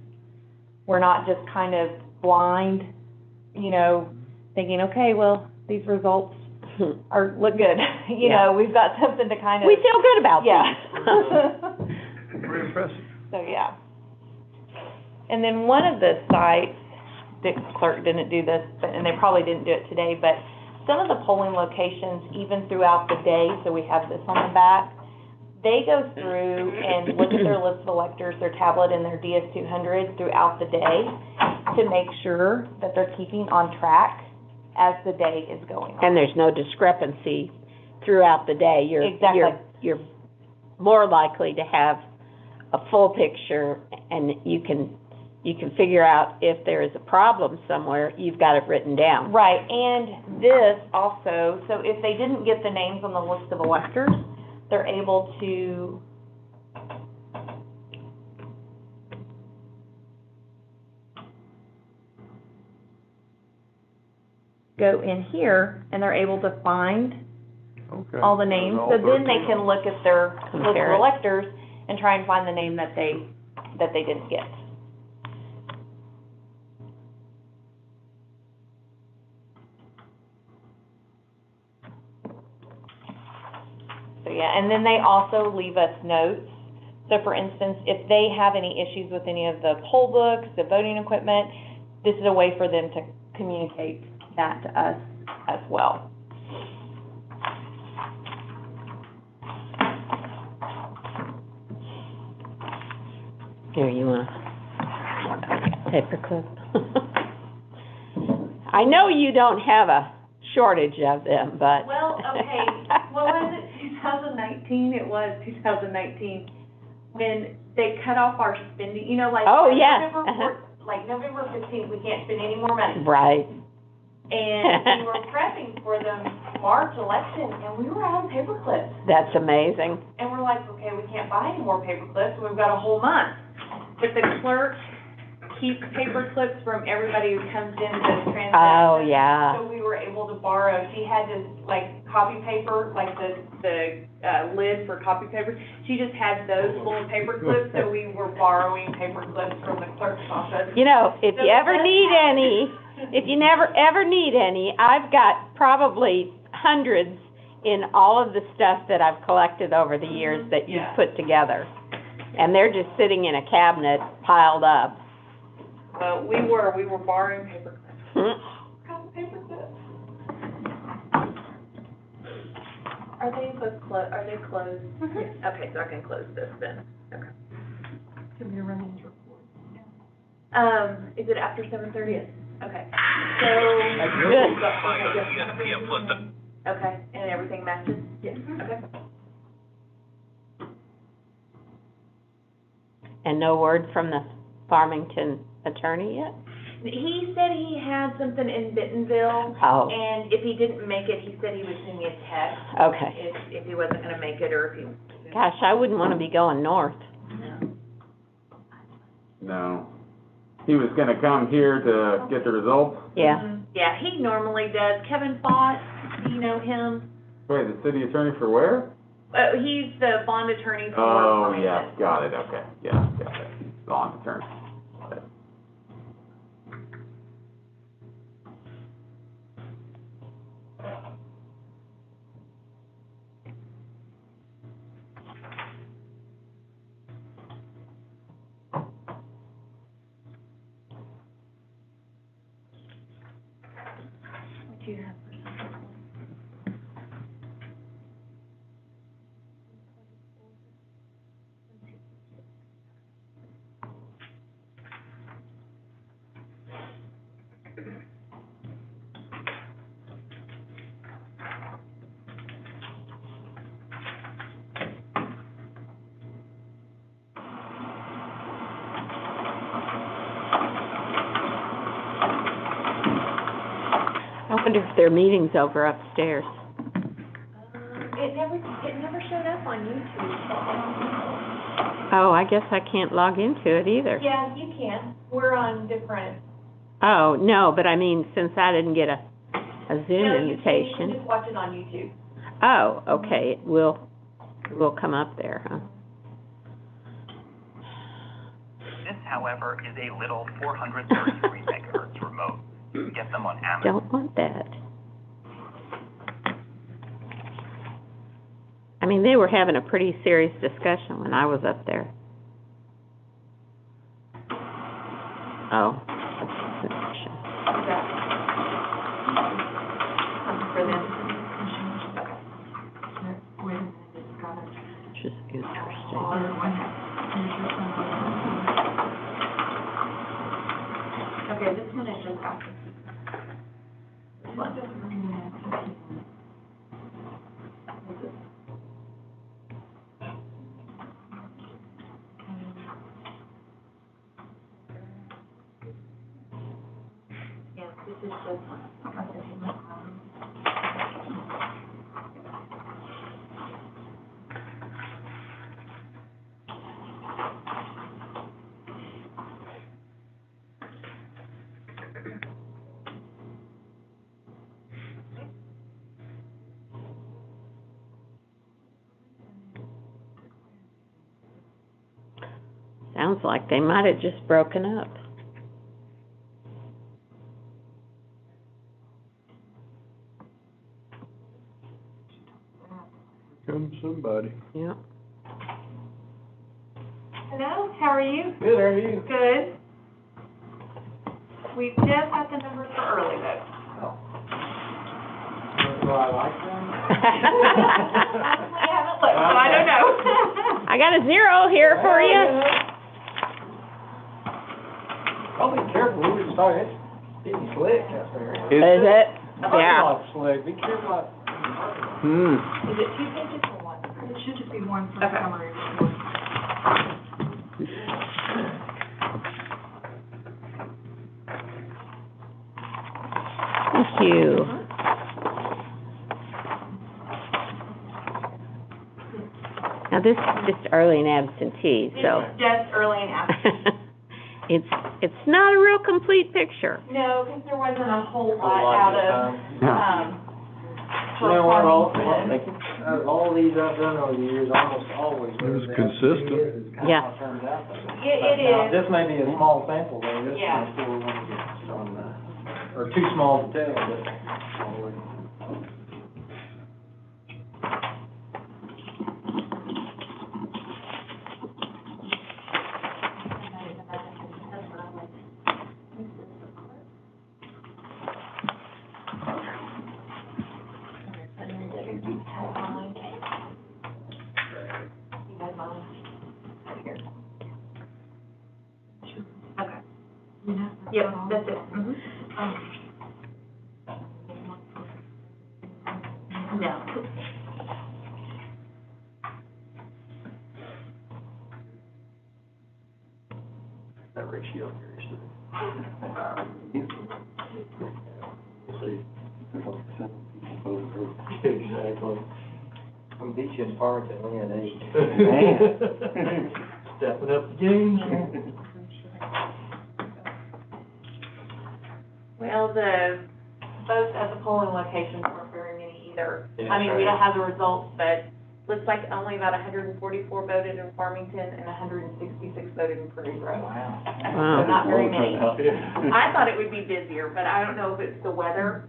we're not just kind of blind, thinking, okay, well, these results look good. We've got something to kind of. We feel good about Yeah. Pretty impressive. So, yeah. And then one of the sites, Dick's clerk didn't do this, and they probably didn't do it today, but some of the polling locations, even throughout the day, so we have this on the back, they go through and look at their list of electors, their tablet, and their DS200 throughout the day to make sure that they're keeping on track as the day is going on. And there's no discrepancy throughout the day. Exactly. You're more likely to have a full picture, and you can figure out if there is a problem somewhere, you've got it written down. Right, and this also, so if they didn't get the names on the list of electors, they're able to go in here, and they're able to find Okay. all the names. All So then 13. they can look at their list Compare of it. electors and try and find the name that they didn't get. So, yeah, and then they also leave us notes. So, for instance, if they have any issues with any of the poll books, the voting equipment, this is a way for them to communicate that to us as well. Here, you want a paper clip? I know you don't have a shortage of them, but. Well, okay, what was it, 2019? It was 2019, when they cut off our spending, you know, like. Oh, yeah. Like November 15th, we can't spend any more money. Right. And we were prepping for the March election, and we were out of paper clips. That's amazing. And we're like, okay, we can't buy any more paper clips, so we've got a whole month. But the clerk keeps paper clips from everybody who comes in to transact. Oh, yeah. So we were able to borrow, she had this, like, copy paper, like the lid for copy paper. She just had those full of paper clips, so we were borrowing paper clips from the clerk's office. You know, if you ever need any, if you never ever need any, I've got probably hundreds in all of the stuff that I've collected over the years that you've put together. And they're just sitting in a cabinet piled up. Well, we were borrowing paper clips. Paper clips. Are they closed? Okay, so I can close this then. Okay. Can we run these reports? Is it after 7:30? Yes. Okay, so. Okay, and everything matches? Yes. Okay. And no word from the Farmington attorney yet? He said he had something in Bentonville. Oh. And if he didn't make it, he said he would send me a text. Okay. If he wasn't gonna make it, or if he. Gosh, I wouldn't want to be going north. No. He was gonna come here to get the results? Yeah. Mhm. Yeah, he normally does. Kevin Fott, do you know him? Wait, the city attorney for where? He's the bond attorney for. Oh, Farmington. yeah, got it, okay, yeah, got it. Bond attorney. Got it. What do you have for something? I wonder if their meeting's over upstairs. It never showed up on YouTube. Oh, I guess I can't log into it either. Yeah, you can. We're on different. Oh, no, but I mean, since I didn't get a Zoom No, you can invitation. just watch it on YouTube. Oh, okay, it will come up there, huh? This, however, is a little 433 megahertz remote. You can get them on Amazon. Don't want that. I mean, they were having a pretty serious discussion when I was up there. Oh. For them. Wait a minute, it's gotta. Just interesting. Okay, this one is just after. Yeah, this is just one. Sounds like they might have just broken up. Come somebody. Yeah. Hello, how are you? Good, how are you? Good. We just got the numbers for early vote. Do I like them? I haven't looked, so I don't know. I got a 0 here for you. I'll be careful, we just started. Getting slick out there. Is it? Yeah. Not slick, be careful. Is it 2 pages or 1? It should just be one for Okay. summary report. Thank you. Now, this is just early and absentee, so. It's just early and absent. It's not a real complete picture. No, because there wasn't a whole A lot lot out this of, time. for You know what, Farmington. all these I've done over the years, almost always. It was consistent. Is kind of Yeah. how it turns out. It Now, is. this may be a small sample, though, this Yeah. one's still one to get some, or too small to tell, but. Okay. Yep, that's it. Mhm. No. That ratio here is. Exactly. We beat you in Farmington, we had 8. Stepping up the game. Well, the votes at the polling locations weren't very many either. Yeah, I mean, we right. don't have the results, but looks like only about 144 voted in Farmington and 166 voted in Prairie Grove. Wow. So not very many. Yeah. I thought it would be busier, but I don't know if it's the weather,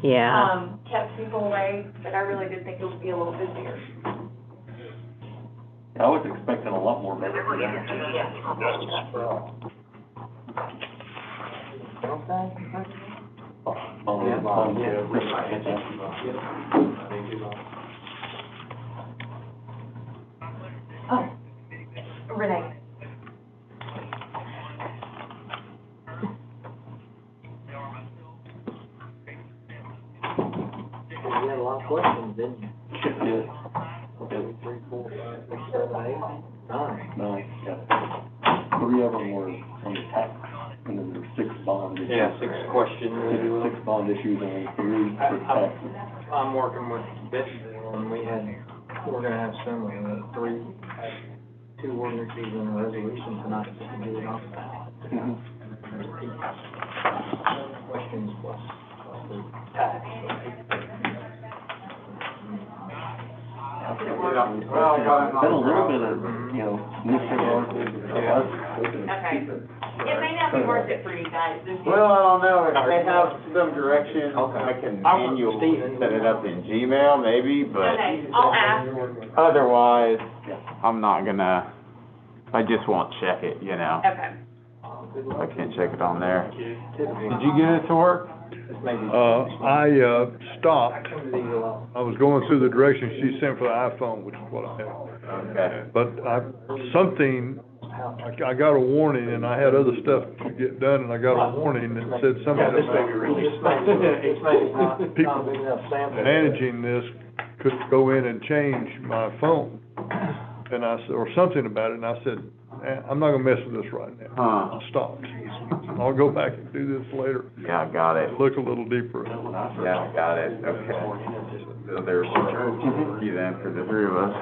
Yeah. kept people away, but I really did think it would be a little busier. I was expecting a lot more maybe. Oh, Renee. You had a lot of questions, didn't you? Yeah. 2, 3, 4, 5, 6, 7, 8, 9. No, yeah. 3 of them were on the tax, and then there were 6 bond issues. Yeah, 6 questions. 6 bond issues and 3 for taxes. I'm working with Betsy, and we're gonna have some, 2 ordinances and a resolution tonight to do it off the ballot. Questions plus the tax. Been a little bit of, newspaper Okay. It may not be worth it for you guys. Well, I don't know, if they have some direction, Okay. I can I want manually Stephen. set it up in Gmail maybe, but Okay, I'll ask. otherwise, I'm not gonna, I just won't check it, Okay. I can't check it on there. Did you get it to work? I stopped. Come to these a lot. I was going through the directions she sent for the iPhone, which is what I have. Okay. But I got a warning, and I had other stuff to get done, and I got a warning that said something Yeah, this may be about really. It's maybe not a People big enough sample. managing this could go in and change my phone. And I said, or something about it, and I said, I'm not gonna mess with this right now. Huh. I stopped. I'll go back and do this later. Yeah, I got it. Look a little deeper. Yeah, I got it, okay. So there's you then for the 3 of us.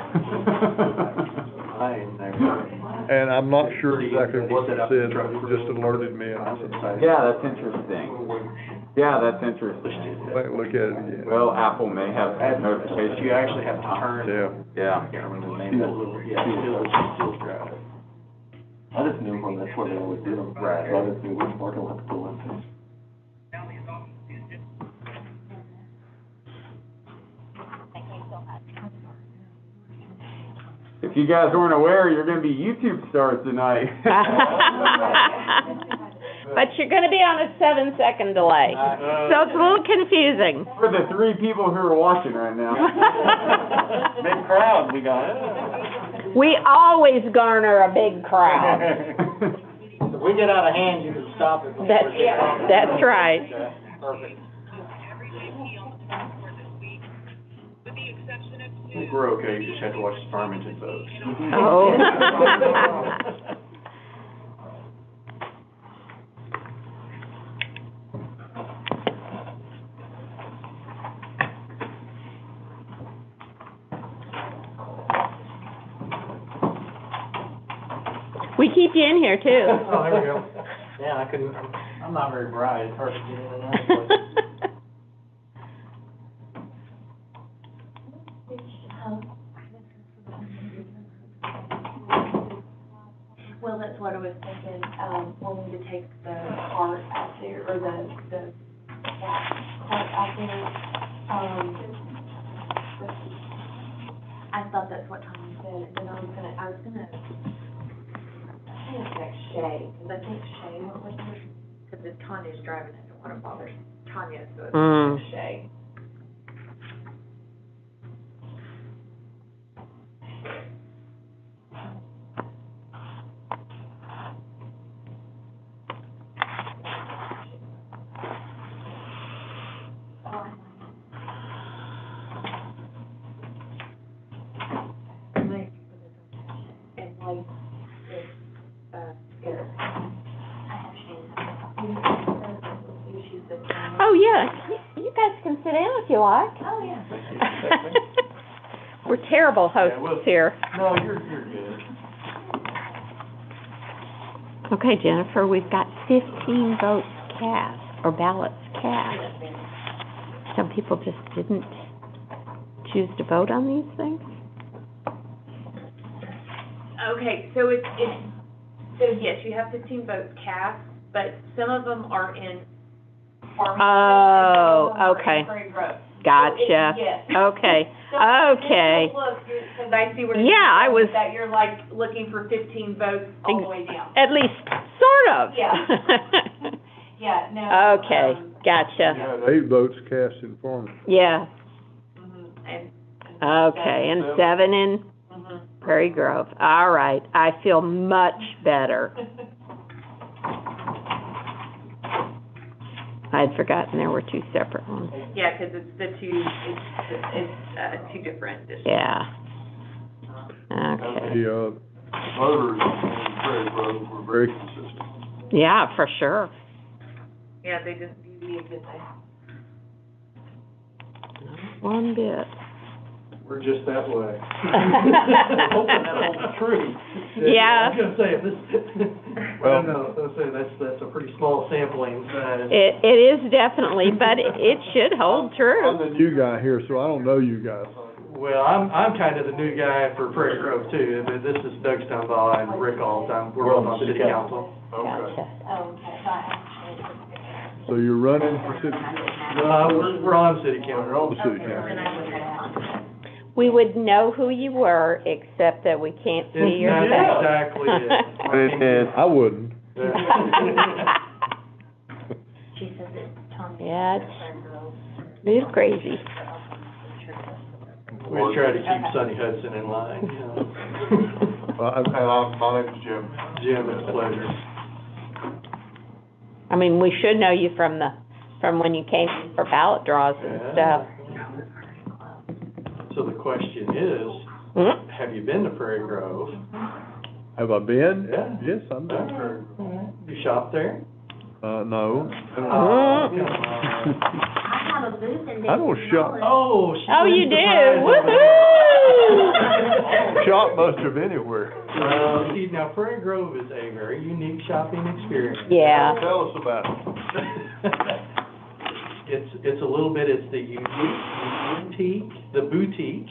And I'm not sure exactly what it said, but it just alerted me, and I said, Yeah, that's interesting. Yeah, that's interesting. back and look at it again. Well, Apple may have some notification. You actually have to turn. Yeah. Yeah. I can't remember the name of it. I just knew when that's where they always did them. Right. So I just knew which parking lot to pull into. If you guys weren't aware, you're gonna be YouTube stars tonight. But you're gonna be on a 7-second delay, so it's a little confusing. For the 3 people who are watching right now. Big crowd we got. We always garner a big crowd. If we get out of hand, you can stop it before That's, it gets off. that's right. Okay, perfect. I think we're okay, you just have to watch the Farmington vote. Oh. We keep you in here too. Oh, there we go. Yeah, I couldn't, I'm not very bright, it's hard to get in and out of places. Well, that's what I was thinking, wanting to take the cart out there, or the cart out there, I thought that's what Tommy said, and then I was gonna, I think it's next Shay, because I think Shay went with her, because if Tanya's driving, I don't wanna bother Tanya, so it's next Shay. And like, Eric. Oh, yeah, you guys can sit down if you like. Oh, yeah. We're terrible hosts Yeah, well- here. No, you're good. Okay, Jennifer, we've got 15 votes cast, or ballots cast. Some people just didn't choose to vote on these things? Okay, so so yes, you have 15 votes cast, but some of them are in Farmington. Oh, and some of them are okay. in Prairie Grove. Gotcha. Yes. Okay, So, okay. look, because I see where Yeah, I was- that you're like looking for 15 votes all the way down. At least, sort of. Yeah. Yeah, no. Okay, gotcha. You had 8 votes cast in Farmington. Yeah, And. okay, and 7 in Mhm. Prairie Grove. All right, I feel much better. I had forgotten there were 2 separate ones. Yeah, because it's the two, it's 2 different districts. Yeah. Okay. The, voters in Prairie Grove were very consistent. Yeah, for sure. Yeah, they didn't deviate, did they? One bit. We're just that way. Hoping that holds true. Yeah. I was gonna say, this, Well- no, I was gonna say, that's a pretty small sampling size. It is definitely, but it should hold I'm true. the new guy here, so I don't know you guys. Well, I'm kind of the new guy for Prairie Grove too. This is Doug Stumbaugh and Rick all the time. We're both on city council. Gotcha. Oh, okay, So you're running for city, We're on city you're council. on the city council. We would know who you were, except that we can't see your That's face. exactly it. It is. I wouldn't. She says it's Tommy. Yeah, it's crazy. We try to keep Sonny Hudson in line, you know. My name's Jim. Jim, it's a pleasure. I mean, we should know you from when you came for ballot draws and stuff. So the question is, Hmm? have you been to Prairie Grove? Have I been? Yeah. Yes, I've been to Prairie Grove. You shop there? No. Oh, come I have a booth in I don't shop. Oh, she Oh, you wins the do? prize over there. Shop most of anywhere. See, now Prairie Grove is a very unique shopping experience. Yeah. Tell us about it. It's a little bit, it's the boutique,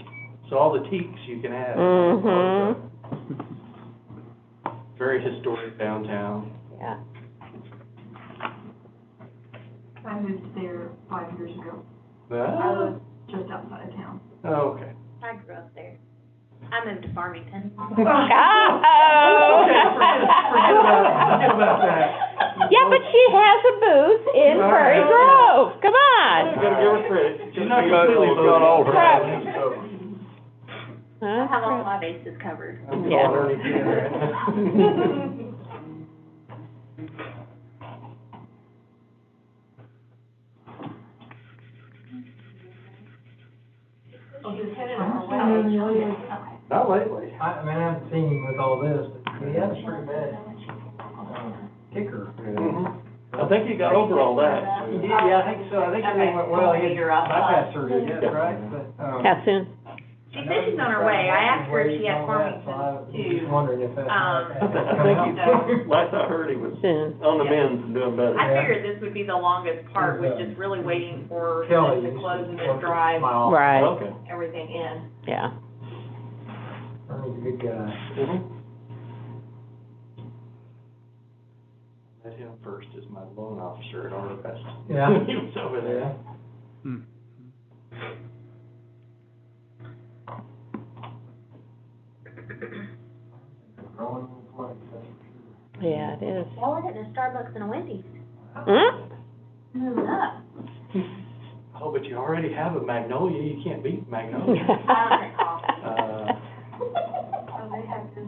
so all the teaks you can have. Mhm. Very historic downtown. Yeah. I moved there 5 years ago. I Ah, live just outside of town. okay. I grew up there. I moved to Farmington. Uh-oh. Okay, forget about that. Yeah, but she has a booth in Prairie Grove. Come You on. gotta give her credit. She's not She's got completely all her Right. bases covered. I have all my bases covered. I'm Yeah. calling her again. any lately? Not lately. I mean, I haven't seen him with all this, but he had a pretty bad, kicker. I think he got over all that. He did, yeah, I think so, I think everything went well, he had bypass surgery, yes, right, but, How soon? She said she's on her way. I asked her if she had Farmington I'm too. just wondering if that's. I think he, last I heard, he was Soon. on the mends and doing better. I figured this would be the longest part, was just really waiting for Kelly. them to close and then drive Right, Okay. everything in. yeah. He's a good guy. Met him first as my loan officer at Artivest. Yeah. He was over there. Hmm. Growing little place, that's for sure. Yeah, it is. Y'all are getting a Starbucks and a Wendy's. Hmm? Moving up. Oh, but you already have a Magnolia, you can't beat Magnolia. I don't drink coffee. Oh, they have to,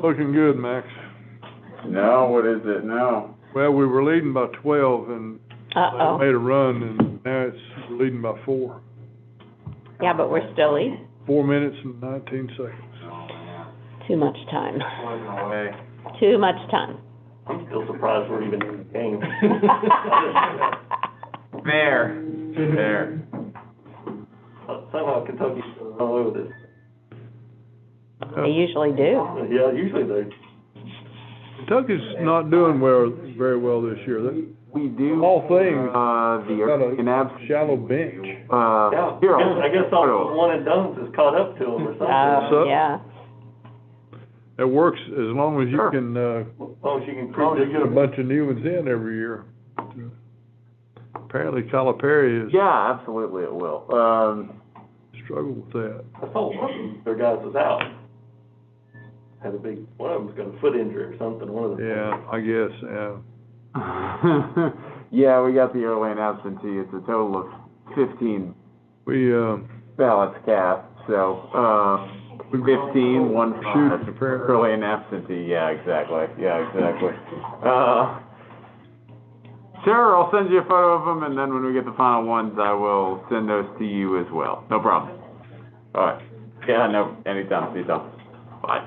Looking good, Max. No, what is it? No. Well, we were leading by 12 and Uh-oh. made a run, and now we're leading by 4. Yeah, but we're still eating. 4 minutes and 19 seconds. Oh, man. Too much time. Plugging away. Too much time. I'm still surprised we're even in the game. Fair. Fair. Somehow Kentucky's still run away with it. They usually do. Yeah, usually they. Kentucky's not doing very well this year. We do. All things. The Got Early and a Absent. shallow bench. Yeah, Here, I guess all the one and dones has caught up to them or something. So- Yeah. It works as long as you Sure. can, As long as you can as long as you get a predict. bunch of new ones in every year. Apparently Calipari has Yeah, absolutely it will. struggled with that. I saw one of their guys was out. Had a big, one of them's got a foot injury or something, one of them. Yeah, I guess, yeah. Yeah, we got the early and absentee. It's a total of 15 We, ballots cast, so, 15, one for Shoot, apparently. early and absentee. Yeah, exactly. Sure, I'll send you a photo of them, and then when we get the final ones, I will send those to you as well. No problem. All right. Yeah, no, anytime. See you, Tom. Bye.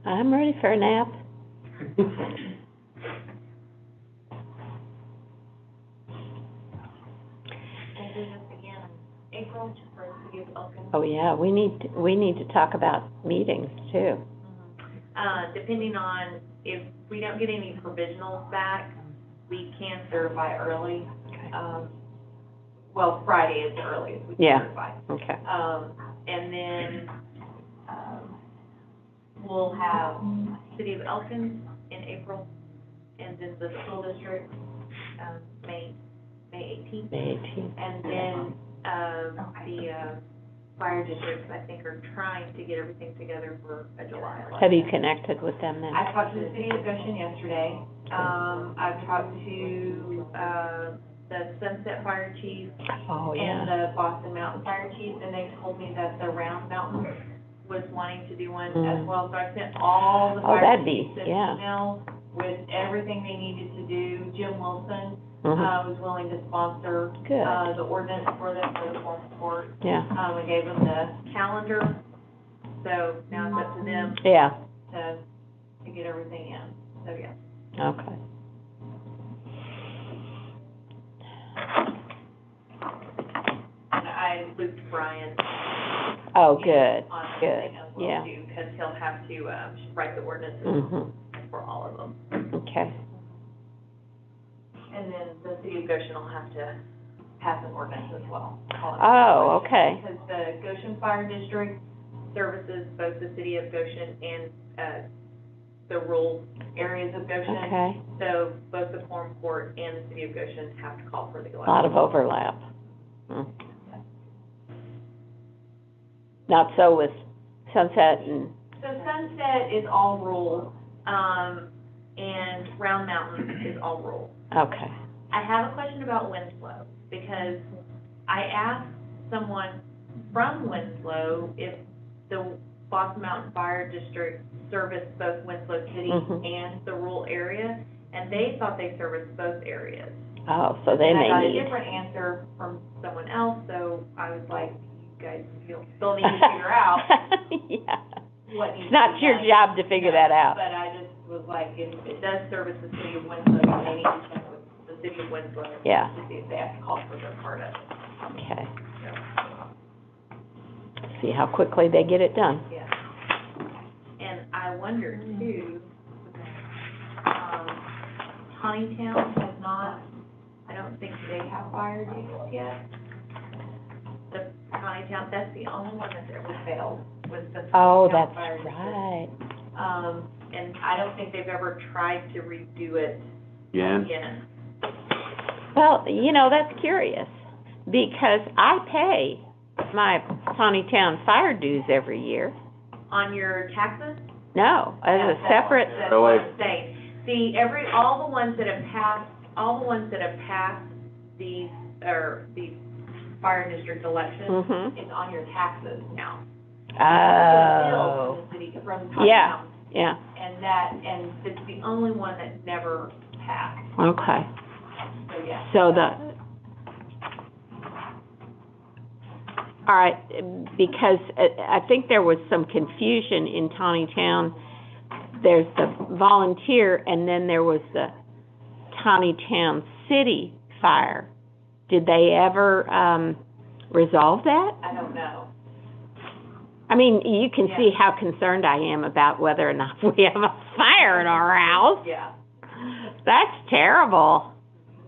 I'm ready for a nap. We'll do this again in April for the City of Elkins. Oh, yeah, we need to talk about meetings too. Depending on, if we don't get any provisionals back, we can certify early. Okay. Well, Friday is the earliest we can Yeah. certify. Okay. And then, we'll have City of Elkins in April, and then the school district, May 18th. May 18th. And then, the fire districts, I think, are trying to get everything together for a July election. Have you connected with them then? I talked to the city of Goshen yesterday. I've talked to, the Sunset Fire Chief Oh, and yeah. the Boston Mountain Fire Chief, and they told me that the Round Mountain was wanting to do one as well. So I sent all the Oh, fire that'd be- chiefs an yeah. email with everything they needed to do. Jim Wilson, Mhm. was willing to sponsor, Good. the ordinance for them for the fall support. Yeah. I gave them the calendar, so now it's up to them Yeah, to get everything in, so yeah. okay. And I looped Brian Oh, good, on good, everything as well yeah. too, because he'll have to, write the ordinances Mhm. for all of them. Okay. And then the city of Goshen will have to pass an ordinance as well. Oh, okay. Because the Goshen Fire District services both the city of Goshen and, the rural areas of Goshen. Okay, So both the Forum Court and the City of Goshen have to call for the a election. lot of overlap. Hmm. Not so with Sunset and, So Sunset is all rural, and Round Mountain is all rural. okay. I have a question about Winslow, because I asked someone from Winslow if the Boston Mountain Fire District serviced both Winslow City Mhm. and the rural area, and they thought they serviced both areas. Oh, so they And I may got a need, different answer from someone else, so I was like, you guys still need to figure out yeah. what needs to be It's not your done. job to figure that out. But I just was like, if it does service the city of Winslow, then they need to check with the city of Winslow Yeah. to see if they have to call for their part of it. Okay. See how quickly they get it done. Yeah. And I wonder too, Honeytown has not, I don't think they have fire dues yet. The Honeytown, that's the only one that was failed, was the Oh, Honeytown that's Fire District. right. And I don't think they've ever tried to redo it Again, again. Well, you know, that's curious, because I pay my Tawnytown fire dues every year. On your taxes? No, as a separate, That's what I'm saying. See, all the ones that have passed these fire district elections, Mhm. it's on your taxes now. oh, From the city, from Yeah. Tottenham, yeah, and it's the only one that never passed, okay. so yeah. So all right, because I think there was some confusion in Tawnytown. There's the volunteer, and then there was the Tawnytown City Fire. Did they ever resolve that? I don't know. I mean, you can Yeah. see how concerned I am about whether or not we have a fire in our house. Yeah. That's terrible.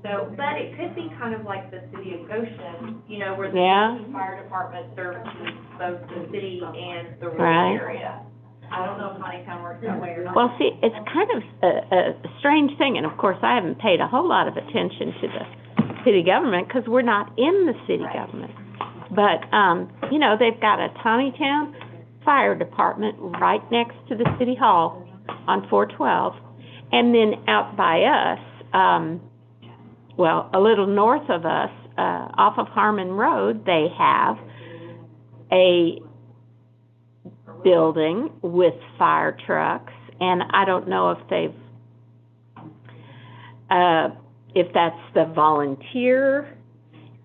So, but it could be kind of like the city of Goshen, you know, where the Yeah. Goshen Fire Department services both the city and the rural Right. area. I don't know if Honeytown works that way or not. Well, see, it's kind of a strange thing, and of course, I haven't paid a whole lot of attention to the city government, because we're not in the city Right. government. But, you know, they've got a Tawnytown Fire Department right next to the city hall on 412. And then out by us, well, a little north of us, off of Harmon Road, they have a building with fire trucks, and I don't know if they've, if that's the volunteer,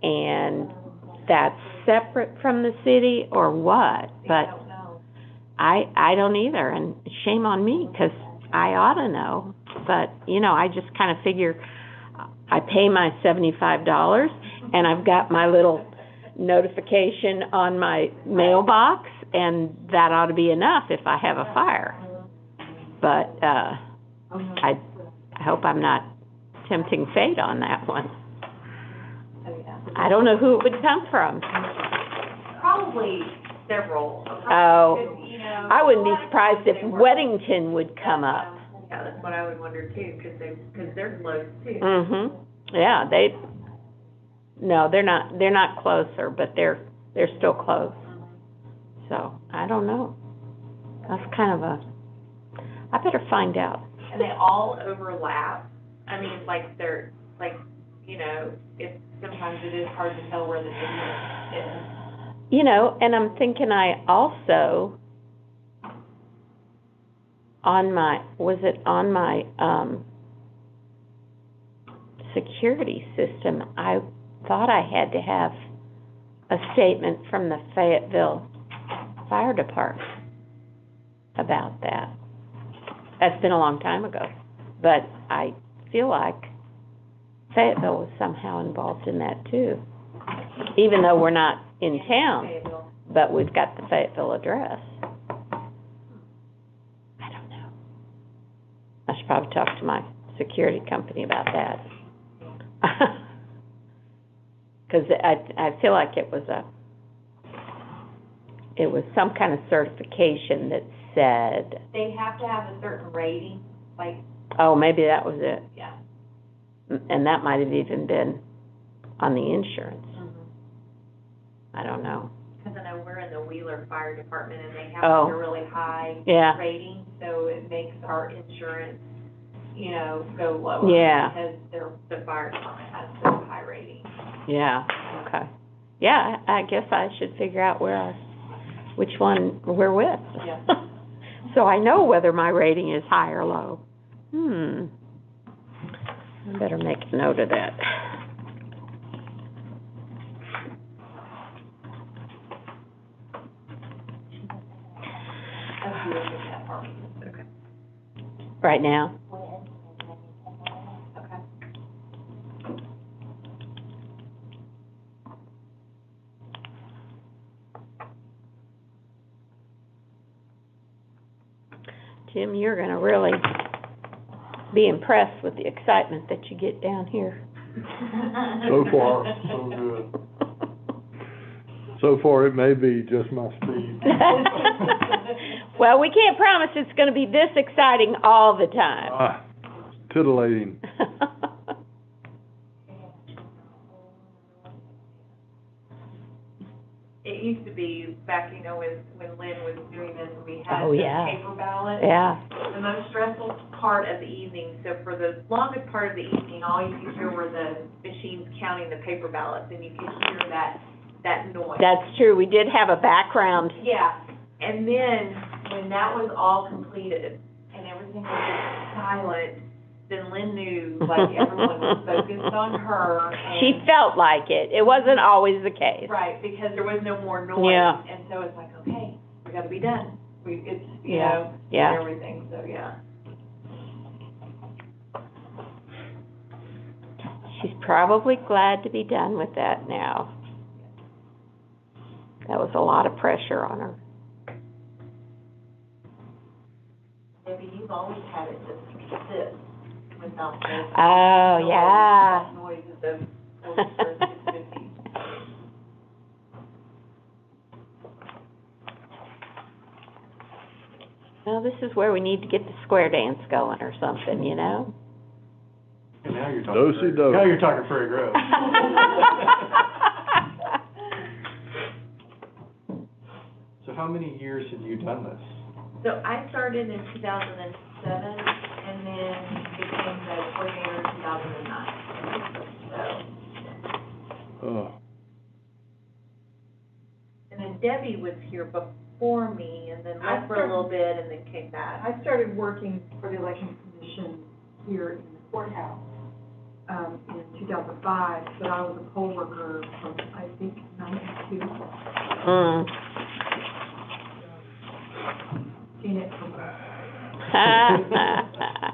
and that's separate from the city, or what, but I don't know. I don't either, and shame on me, because I ought to know, but, you know, I just kind of figure, I pay my $75, and I've got my little notification on my mailbox, and that ought to be enough if I have a fire. But, I hope I'm not tempting fate on that one. Oh, yeah. I don't know who it would come from. Probably several. Oh, You know, I wouldn't a be lot of surprised if times they work- Weddington would come up. Yeah, that's what I would wonder too, because they're close too. Mhm. Yeah, they're not closer, but they're still close. So, I don't know. That's kind of I better find out. And they all overlap. I mean, they're, you know, sometimes it is hard to tell where the difference is. You know, and I'm thinking I also, on my security system, I thought I had to have a statement from the Fayetteville Fire Department about that. That's been a long time ago, but I feel like Fayetteville was somehow involved in that too, even though we're not in town, but we've got the Fayetteville address. I don't know. I should probably talk to my security company about that. Because I feel like it was some kind of certification that said, They have to have a certain rating, like, oh, maybe that was it. yeah. And that might have even been on the insurance. I don't know. Because I know we're in the Wheeler Fire Department and they have Oh. like a really high Yeah. rating, so it makes our insurance, you know, go lower. Yeah. Because the fire department has so high rating. Yeah, okay. Yeah, I guess I should figure out which one we're with. Yeah. So I know whether my rating is high or low. I better make a note of that. Okay. Right now? Okay. Jim, you're gonna really be impressed with the excitement that you get down here. So far, so good. So far, it may be just my speed. Well, we can't promise it's gonna be this exciting all the time. Titillating. It used to be back, you know, when Lynn was doing this, we had Oh, the yeah. paper ballot. Yeah, The most stressful part of the evening, so for the longest part of the evening, all you could hear were the machines counting the paper ballots, and you could hear that noise. that's true. We did have a background. Yeah, and then, when that was all completed, and everything was just silent, then Lynn knew, like, everyone was focused on her, and... She felt like it. It wasn't always the case. Right, because there was no more noise. Yeah. And so it's like, okay, we gotta be done. It's, you Yeah, know, yeah. and everything, so, yeah. She's probably glad to be done with that now. That was a lot of pressure on her. Maybe you've always had it just sit without the... Oh, yeah. Noises of orchestras and 50s. Well, this is where we need to get the square dance going or something, you know? And now you're talking. Do-si-do. Now you're talking Prairie Grove. So how many years have you done this? So I started in 2007, and then became the coordinator in 2009. So, and then Debbie was here before me, and then left for a little bit, and then came back. I started working for the election commission here in the courthouse, in 2005, but I was a poll worker from, I think, 92. Seen it from, I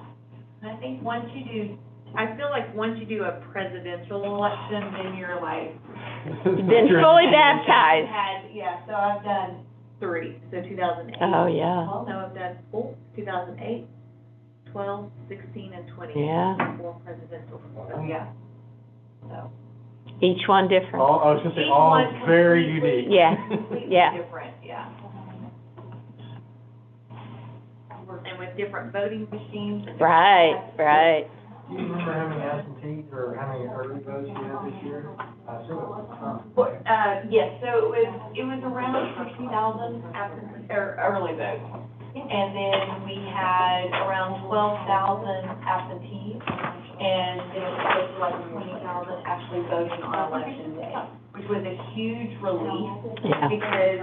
think once you do, I feel like once you do a presidential election, then you're like. Been fully baptized. So I've done 3, so 2008. Oh, yeah. Well, no, I've done 4, 2008, 12, 16, and 20. Yeah. 4 presidential, so, yeah. So. Each one different. All, I was gonna say, Each all one very completely- unique. Yeah. Completely Yeah. different, yeah. And with different voting machines. and Right, right. Do you remember how many absentees or how many early votes you had this year? I assume it was some. Yes, so it was around 60,000 early votes. And then we had around 12,000 absentees, and then it was close to like 20,000 actually voting on election day, which was a huge relief, Yeah. because,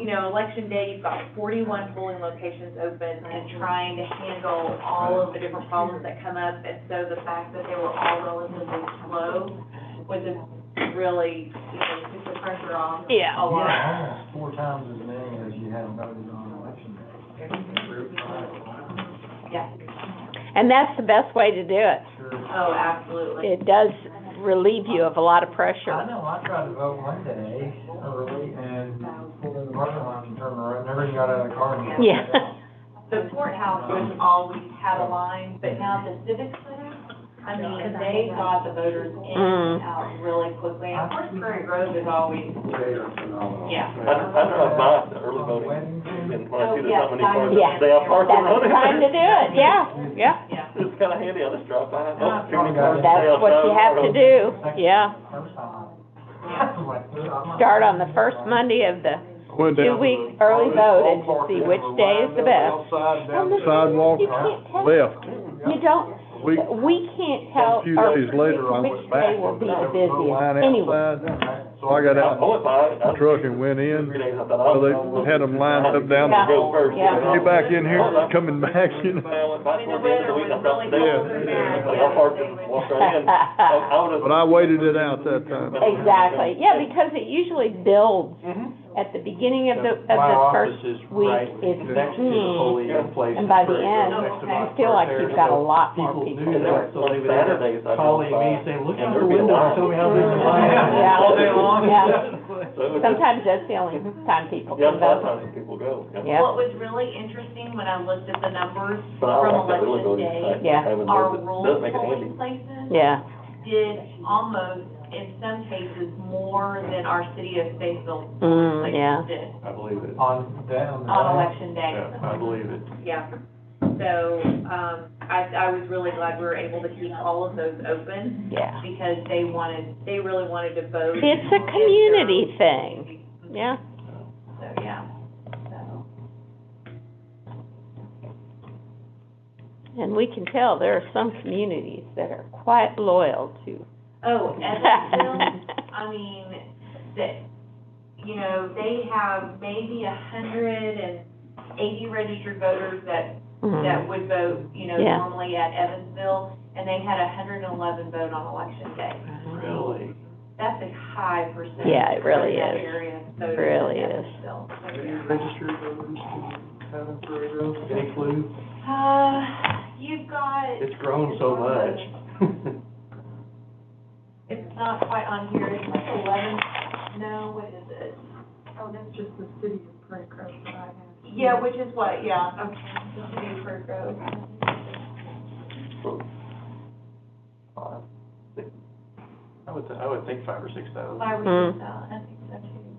you know, election day, you've got 41 polling locations open and trying to handle all of the different problems that come up, and so the fact that they were all relatively slow was a really, you know, took the pressure off Yeah. a lot. Yeah, almost 4 times as many as you had voted on election day. Yeah. And that's the best way to do it. Sure. Oh, absolutely. It does relieve you of a lot of I pressure. know, I tried to vote one day early and pulled in the parking lot and turned around, never even got out of the car. and- Yeah. The courthouse was always had a line, but now the civic center I mean, they got the voters in and out really quickly. Of course, Prairie Grove is always, yeah. I drive by the early voting, and when I see there's not many cars, Yeah. they have parked and That's the running. time to do it, yeah. It's kinda handy, I just drive by, oh, too many cars. That's what you have to do, yeah. First time. Start on the first Monday of the Went down to 2 weeks early vote and just see which day is the best. Outside, down the sidewalk, You can't tell. left. You don't, we can't tell, A few or days later, I which went back. day will be the There was a line busiest, anyway. outside, so I got I out went by, in the truck and went in. So they had them lined up down Yeah. the road. Yeah. Get back in here, coming back, you know. I went by toward the end of the week, I thought today, Yeah. I parked and walked right in. I would've. But I waited it out that time. Exactly, yeah, because it usually builds at the beginning of the first week, it's, next to the polling place. and by the end, Next to you my feel like first you've there, got a so lot more people people knew to that, work. so they would Saturdays, I'd Calling go by, me saying, look and out there'd the be a window, line. tell me how big the line is. Yeah. All day long. Yeah. So it was Sometimes that's the only time people Yeah, can a lot of vote. times people go, yeah. Yeah. What was really interesting when I looked at the numbers But I from like that early election voting day, fact, Yeah. having our those, it rural does make it polling handy. places Yeah, did almost, in some cases, more than our city of Statesville yeah. places did I believe it. On the on election day. Yeah, I believe it. Yeah. So, I was really glad we were able to keep all of those open Yeah. because they really wanted to vote. It's a community thing, yeah. So, yeah, so. And we can tell there are some communities that are quite loyal to. Oh, Evansville, I mean, you know, they have maybe 180 registered voters that would vote, you know, Yeah. normally at Evansville, and they had 111 vote on election day. Really? That's a high percentage. Yeah, it really in that is. area, so It really is. Evansville. So, Have you yeah. registered voters to have in Prairie Grove? Any clue? You've got. It's grown so much. It's not quite on here, it's like 11, no, what is it? Oh, that's just the city of Prairie Grove that I have. Yeah, which is what, yeah, okay, the city of Prairie Grove. Five, six. I would think 5,000 or 6,000. 5 or 6,000, I think so too.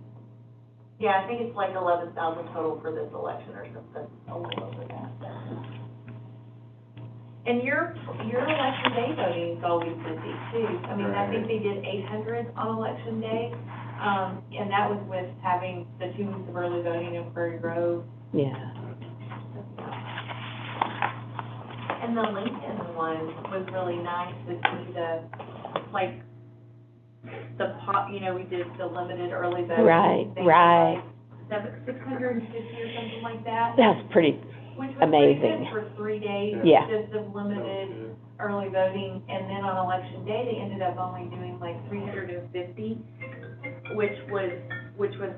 Yeah, I think it's like 11,000 total for this election or something, a little over that. And your election day voting is always busy too. I mean, I think they did 800 on election day, and that was with having the 2 weeks of early voting in Prairie Grove. Yeah. And the Lincoln one was really nice to see you know, we did the limited early voting. Right, They did right. like 650 or something like that. That's pretty, Which was pretty amazing. good for 3 days, Yeah. just of limited early voting, and then on election day, they ended up only doing like 350, which was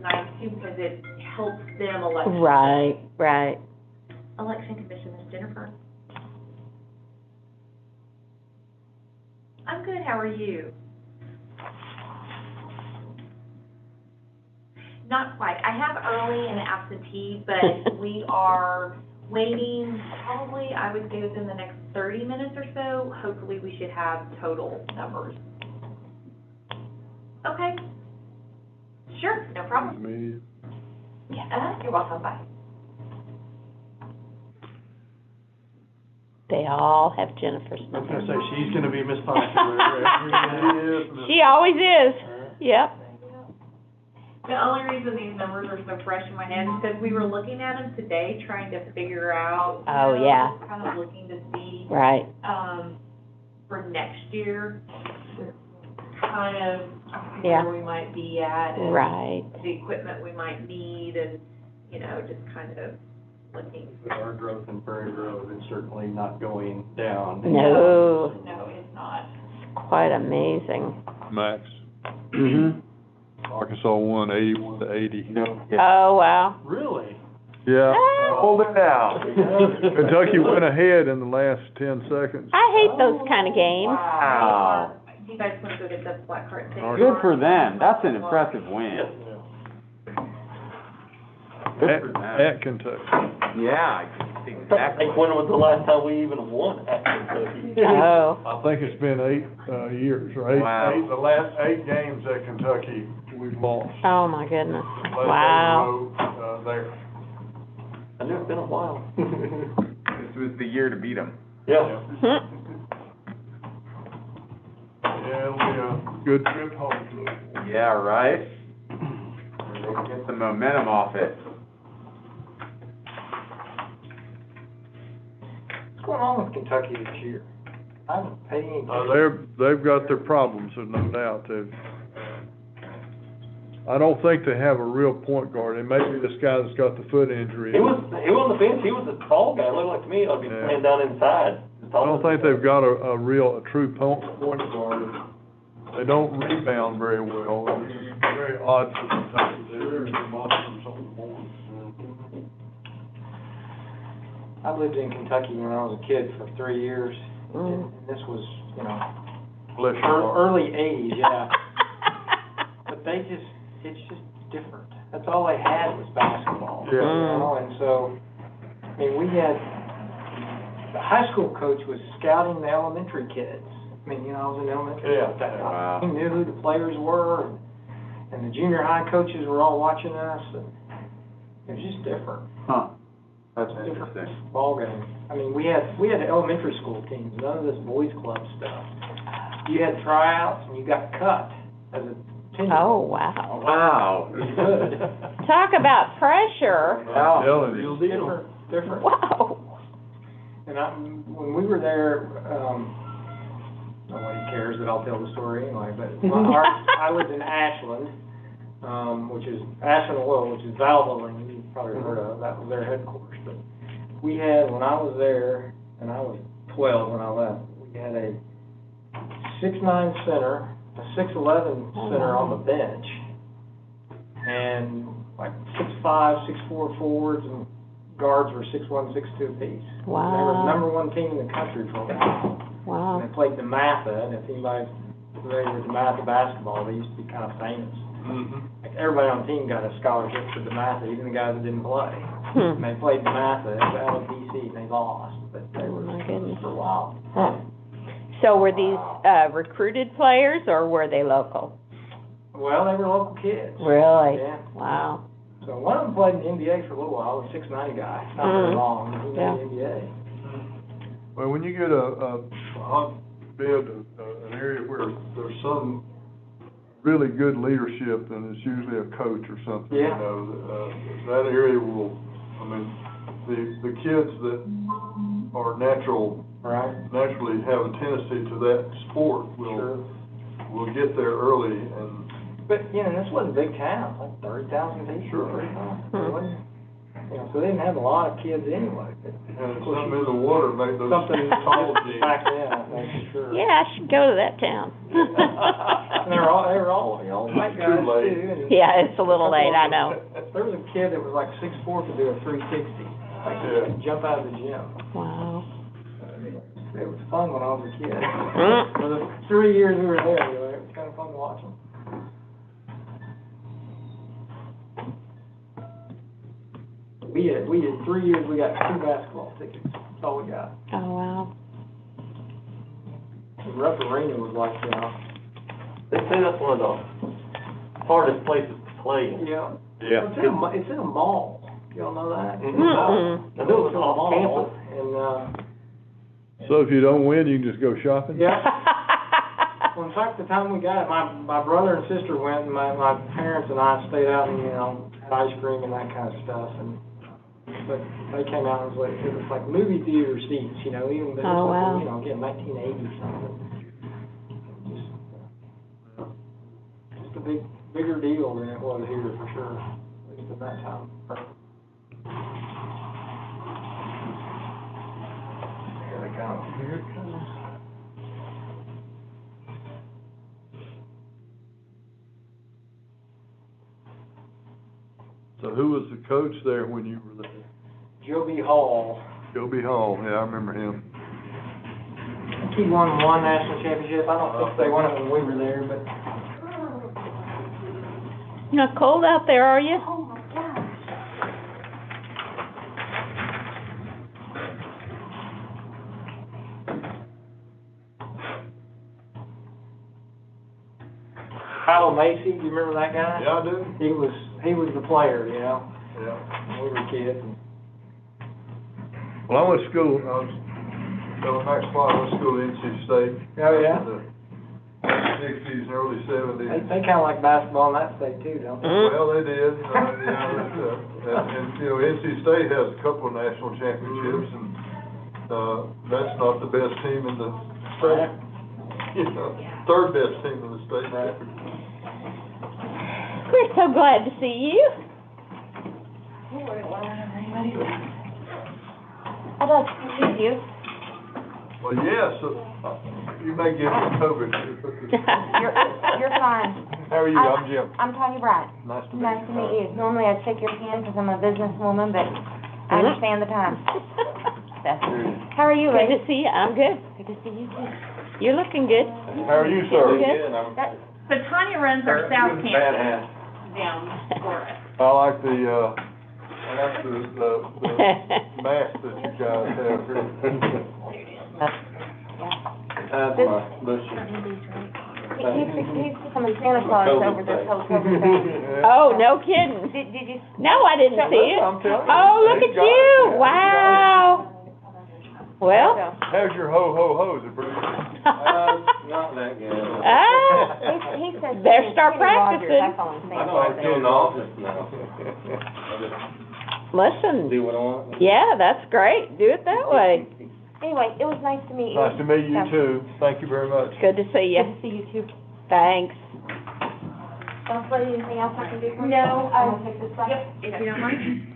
nice too, because it helps them elect. right, right. Election Commissioner Jennifer. I'm good, how are you? Not quite, I have early and absentee, but we are waiting, probably, I would say within the next 30 minutes or so, hopefully we should have total numbers. Okay. Sure, no problem. Me. Yeah, you're welcome, bye. They all have Jennifer's I was number. gonna say, she's gonna be Miss Popular every day. She always is, yep. The only reason these numbers are so fresh in my head is because we were looking at them today, trying to figure out, you Oh, know, yeah. just kind of looking to see, Right, for next year, kind of Yeah. where we might be at, and right. the equipment we might need, and, you know, just kind of looking. Our growth in Prairie Grove is certainly not going down. No. No, it's not. Quite amazing. Max. Mm-hmm. Arkansas won 81 to 80. Oh, wow. Really? Yeah. Hold it down. Kentucky went ahead in the last 10 seconds. I hate those kind of games. Wow. You guys want to go get the black card thing? Good for them. That's an impressive win. Good for them. At Kentucky. Yeah, Exactly. When was the last time we even won at Kentucky? Oh, I think it's been 8 years, or Wow. the last 8 games at Kentucky, we've lost. oh my goodness. Last Wow. 8 in a row, there. I knew it's been a while. This was the year to beat them. Yeah. Hmm. Yeah, it'll be a good trip home. Yeah, right? They can get some momentum off it. What's going on with Kentucky this year? I haven't paid any They've got their problems, there's no doubt. I don't think they have a real point guard, and maybe this guy that's got the foot injury. He was on the bench, he was a tall guy, looked like to me, I'd be Yeah. playing down inside. I don't think they've got a true point guard. They don't rebound very well. It's very odd for Kentucky. They're monsters on the board. I lived in Kentucky when I was a kid for 3 years, Mm. and this was, you know, Bless your heart. early 80s, yeah. But it's just different. That's all they had was basketball. Yeah. You know, and so, I mean, the high school coach was scouting the elementary kids. I mean, you know, I was in elementary Yeah. at that time. Wow. He knew who the players were, and the junior high coaches were all watching us, and it was just different. Huh. That's Different interesting. ball game. I mean, we had elementary school teams, none of this boys club stuff. You had tryouts and you got cut as a team. Oh, wow. Wow. You could. Talk about pressure. Wow. Telling you. Different. Wow. And when we were there, nobody cares that I'll tell the story anyway, but I lived in Ashland, which is Ashland Oil, which is Valvoline, you've probably heard of, that was their headquarters. But we had, when I was there, and I was 12 when I left, we had a 6'9" center, a 6'11" center on the bench, and like 6'5", 6'4" forwards, and guards were 6'1", 6'2" apiece. Wow. They were the #1 team in the country for a while. Wow. And they played DeMatha, and if anybody's familiar with DeMatha basketball, they used to be kind of famous. Mhm. Like, everybody on the team got a scholarship for DeMatha, even the guys that didn't play. Hmm. And they played DeMatha out of DC, and they lost, but they Oh, were my goodness. for a while. So were these, recruited players, or were they local? Well, they were local kids. Really? Yeah. Wow. So one of them played in the NBA for a little while, a 6'9" guy, not very Mhm. long, but he made Yeah. the NBA. Well, when you get a hotbed, an area where there's some really good leadership, then it's usually a coach or something, you Yeah. know, that area will, I mean, the kids that are naturally have a tendency to that sport Sure. will get there early and. But, you know, this wasn't a big town, like 30,000 people. Sure. 35. Hmm. It wasn't, you know, so they didn't have a lot of kids anyway. But And something in the water make those something tall teams. back then, I think, for sure. Yeah, I should go to that town. And they were all, you know, white guys Too late. too. And Yeah, it's a little late, I know. there was a kid that was like 6'4" could do a 360, like Yeah. jump out of the gym. Wow. It was fun when I was a kid. Mm. For the 3 years we were there, you know, it was kind of fun to watch them. We had 3 years, we got 2 basketball tickets, that's all we got. Oh, wow. The Rupp Arena was like, you know. They say that's one of the hardest places to play in. Yeah. Yeah. It's in a mall, y'all know that? Mhm. Mm-mm. I knew it was It's in a off mall, campus. and, So if you don't win, you can just go shopping? yeah. Well, in fact, the time we got it, my brother and sister went, and my parents and I stayed out and, you know, had ice cream and that kind of stuff, and, but they came out and it was like movie theater seats, you know, even though Oh, wow. you know, again, 1980 something. Just a bigger deal than it was here for sure, at least at that time. Here they come. Here it comes. So who was the coach there when you were there? Joe B. Hall. Joe B. Hall, yeah, I remember him. He won one national championship. I don't think they won it when we were there, but Not cold out there, are you? Oh, my gosh. Kyle Macy, do you remember that guy? Yeah, I do. He was the player, you know, Yeah. when we were kids. And Well, I went to school, Max Plot, I went to school at NC State. Oh, yeah? In the sixties and early seventies. They kinda like basketball in that state too, don't they? Well, they did, and, you know, NC State has a couple of national championships, and, that's not the best team in the state. You know, third best team in the state. Right. We're so glad to see you. I'd like to meet you. Well, yes, you may get COVID. You're fine. How are you? I'm Jim. I'm Tanya Bright. Nice to meet you. Nice to meet you. Normally I'd shake your hand because I'm a businesswoman, but I understand the time. So, how are you, Good lady? to see you. I'm good. Good to see you too. You're looking good. How are you, sir? Good. So Tanya runs our South Bad Campus hat. down for us. I like the mask that you guys have here. That's my bush. He's becoming Santa Claus over this whole COVID thing. Oh, no kidding. Did you? No, I didn't see it. I'm telling you. Oh, look at you. Wow. Well. How's your ho-ho-ho? Is it pretty? Not that good. Ah. He said. Better start Kenny Rogers, practicing. I call him I Santa know Claus. I'm still in the office now. I just Listen. do what I want. Yeah, that's great. Do it that way. Anyway, it was nice to meet you. Nice to meet you too. Thank you very much. Good to see you. Good to see you too. Thanks. Don't play anything else I can do for you? No, I'll take this back. If you don't mind.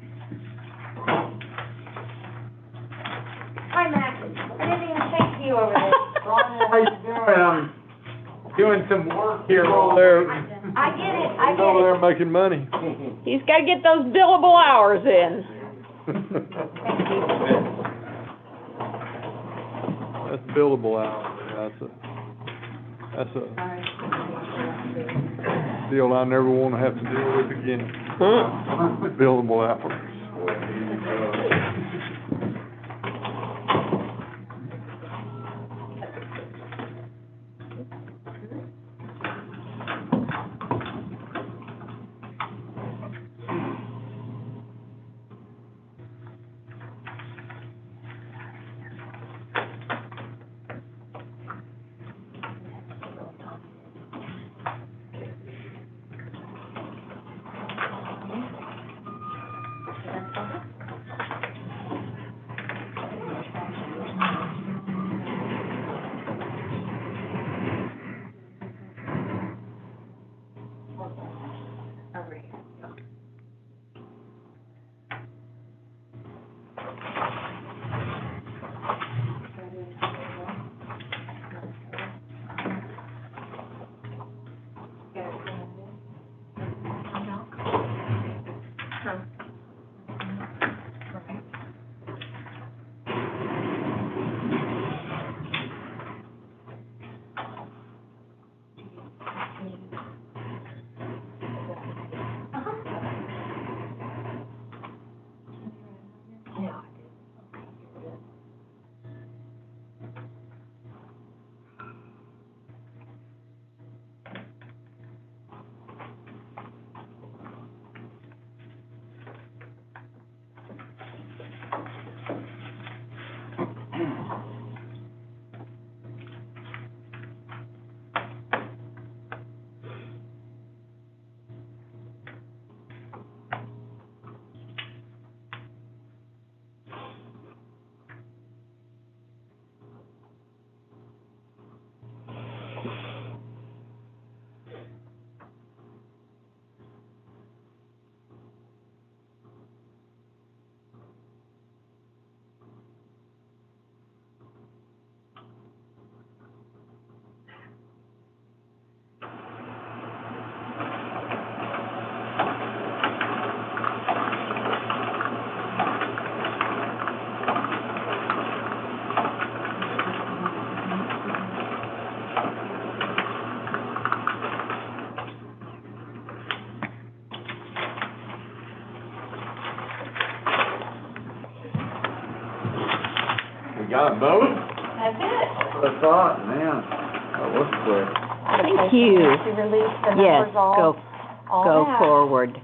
Hi, Max. I didn't even say to you over there. How you doing? I'm doing some work here. Over there, I get it, I he's get over it. there making money. He's got to get those billable hours in. That's billable hours. That's a deal I never want to have to deal with again. Billable hours. We got a vote? That's it. That's what I thought, man. That was quick. I Thank you. To release the Yes, numbers all go that. forward.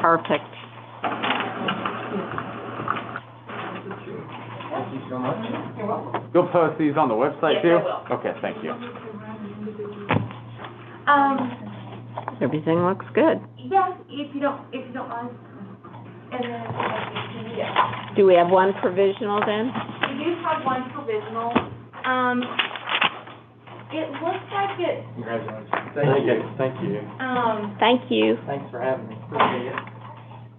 Perfect. Thank you so much. You'll post these on the website Yes, too? I will. Okay, thank you. Everything looks good. Yes, if you don't mind. And then, yeah. Do we have one provisional then? We do have one provisional. It looks like it, Congratulations. Thank you, thank you. Thank you. Thanks for having me. Appreciate it.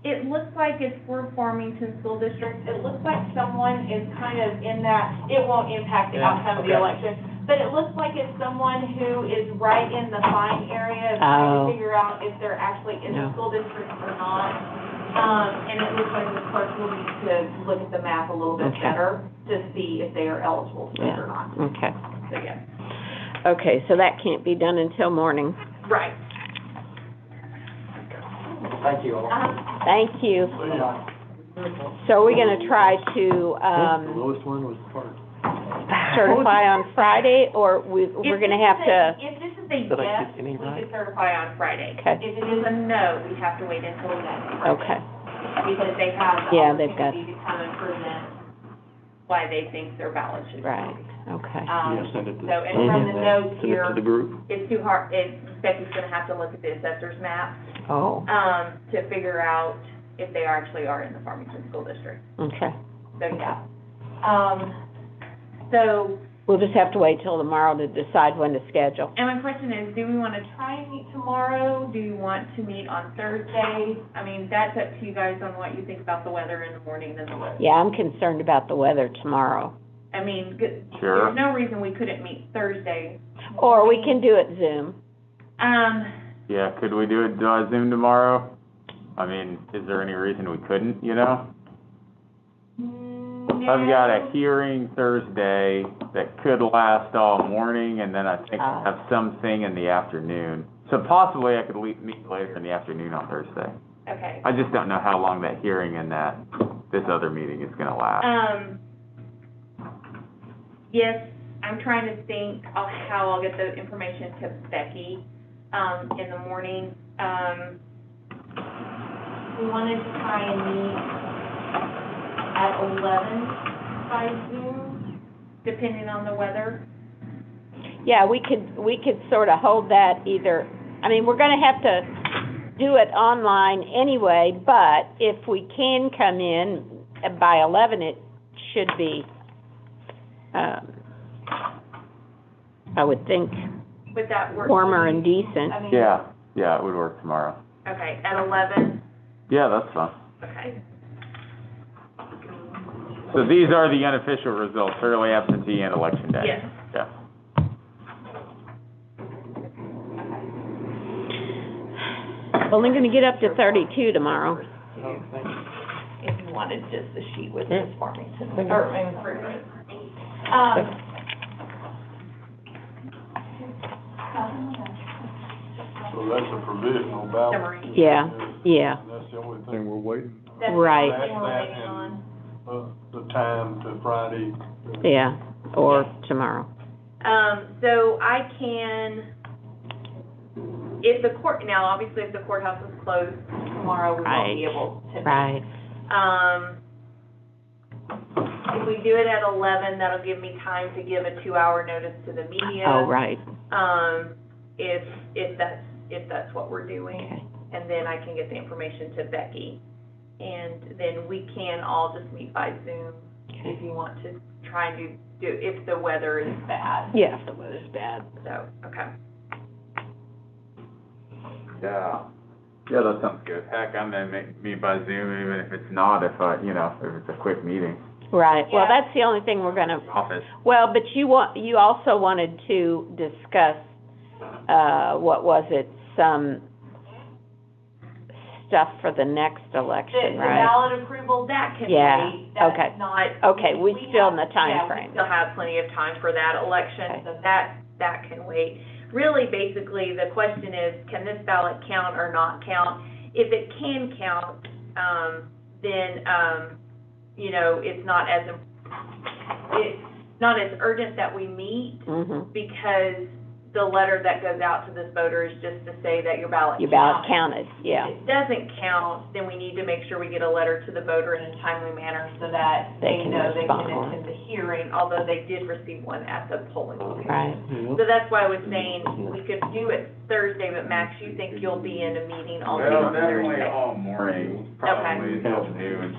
it looks like it's for Farmington School District. It looks like someone is kind of in that, it won't impact the Yeah, outcome of the okay. election, but it looks like it's someone who is right in the fine area of trying Oh. to figure out if they're actually in the Yeah. school district or not. And it looks like the clerk will need to look at the map a little bit Okay. better to see if they are eligible for it or not. Okay. So, yeah. Okay, so that can't be done until morning. Right. Thank you all. Thank you. Bye-bye. So are we gonna try to, The lowest one was the park. certify on Friday, or we're gonna have to, If this is a Did I yes, get any we right? could certify on Friday. Okay. If it is a no, we have to wait until next Friday. okay, Because they have the Yeah, they've got- opportunity to come and present why they think their ballot should be. right, okay. Yeah, send it to. So, and from the notes Send it to the here, group. it's too hard, Becky's gonna have to look at the assessor's map, Oh, to figure out if they actually are in the Farmington School District. okay. So, yeah. So, We'll just have to wait till tomorrow to decide when to schedule. and my question is, do we want to try and meet tomorrow? Do you want to meet on Thursday? I mean, that's up to you guys on what you think about the weather in the morning and the weather. Yeah, I'm concerned about the weather tomorrow. I mean, Sure. there's no reason we couldn't meet Thursday. Or we can do it Zoom. Yeah, could we do it Zoom tomorrow? I mean, is there any reason we couldn't, you know? I've got a hearing Thursday that could last all morning, and then I think I have something in the afternoon. So possibly I could meet later in the afternoon on Thursday. Okay. I just don't know how long that hearing and this other meeting is gonna last. Yes, I'm trying to think of how I'll get the information to Becky, in the morning. We wanted to try and meet at 11 by Zoom, depending on the weather. Yeah, we could sort of hold that either, I mean, we're gonna have to do it online anyway, but if we can come in by 11, it should be, I would think, Would that work? warmer and decent. I mean, Yeah, it would work tomorrow. Okay, at 11, Yeah, that's fine. okay. So these are the unofficial results, early absentee and election day? Yes. Yeah. Only gonna get up to 32 tomorrow. Oh, thank you. If you wanted just the sheet with Yeah. this Farmington, or improvement. So that's a provisional ballot. Summary. Yeah, yeah, And that's the only thing we're waiting, That's the Right. only thing we're That waiting on. the time to Friday. yeah, or tomorrow. So I can, if the now obviously if the courthouse is closed tomorrow, we won't be Right. able to. Right, If we do it at 11, that'll give me time to give a 2-hour notice to the media. oh, right, If that's what we're doing. okay. And then I can get the information to Becky. And then we can all just meet by Zoom if you want to try and do if the weather is bad. Yeah, if the weather's bad. So, okay. Yeah, that sounds good. Heck, I'm gonna meet by Zoom, even if it's not, if it's a quick meeting. Right, well, Yeah. that's the only thing we're gonna, Office. well, but you also wanted to discuss, what was it, some stuff for the next election, The right? ballot approval, that can Yeah, wait. That's okay. not. Okay, we're still in the have- time Yeah, frame. we still have plenty of time for that election, Okay. so that can wait. Really, basically, the question is, can this ballot count or not count? If it can count, then, it's not not as urgent that we meet, Mhm. because the letter that goes out to this voter is just to say that your ballot Your counted. ballot counted, yeah. If it doesn't count, then we need to make sure we get a letter to the voter in a timely manner so that They they can know they can respond. attend the hearing, although they did receive one at the polling location. Right. So that's why I was saying we could do it Thursday, but Max, you think you'll be in a meeting all day Well, on definitely Thursday? all morning, probably until noon.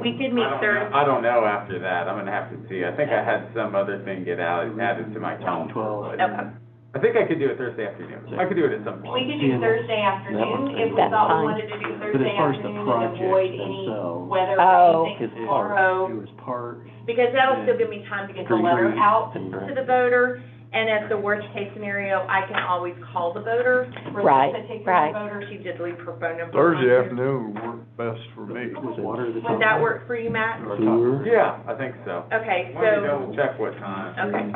We could meet Thursday. I don't know after that, I'm gonna have to see. I think I had some other thing get added to my calendar. Okay. I think I could do it Thursday afternoon. I could do it at some We point. could do Thursday afternoon if we That's thought we fine. wanted to do But Thursday as far as the afternoon and projects avoid any themselves, weather Oh. or anything his tomorrow. part, do his part. Because that'll still give me time to get the Green letter green out and to the voter, and at the worst case scenario, I can always call the voter. For Right, this particular right. voter, she did leave her phone number. Thursday on here. afternoon would work best for me. Was water the Would that work for you, Matt? Sewer. Yeah, I think so. Okay, Let me so, double check what time. okay.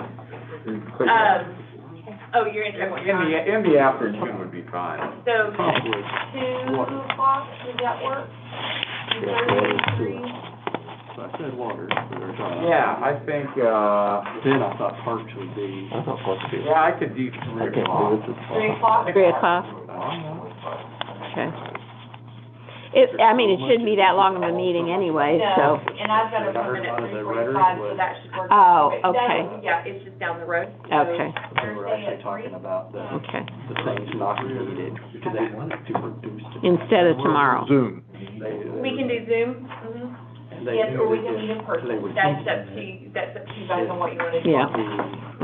Oh, you're gonna check what time? In the afternoon would be fine. So, Probably. 2 o'clock, does that work? Yeah, water, sewer. So I said water. we were talking. Yeah, I think, Then I thought parks would be. yeah, I could do 3 o'clock. 3 o'clock? 3 o'clock? Okay. I mean, it shouldn't be that long of a meeting anyway, No, so. and I've got a permit at 3:45, so that should work. Oh, That- okay. Yeah, it's just down the road. So Okay, They were actually talking about the okay. things not needed, because they wanted to reduce. Instead of tomorrow. Zoom. We can do Zoom, yes, or we can meet in person, that's up to you, guys on what you wanna do. Yeah.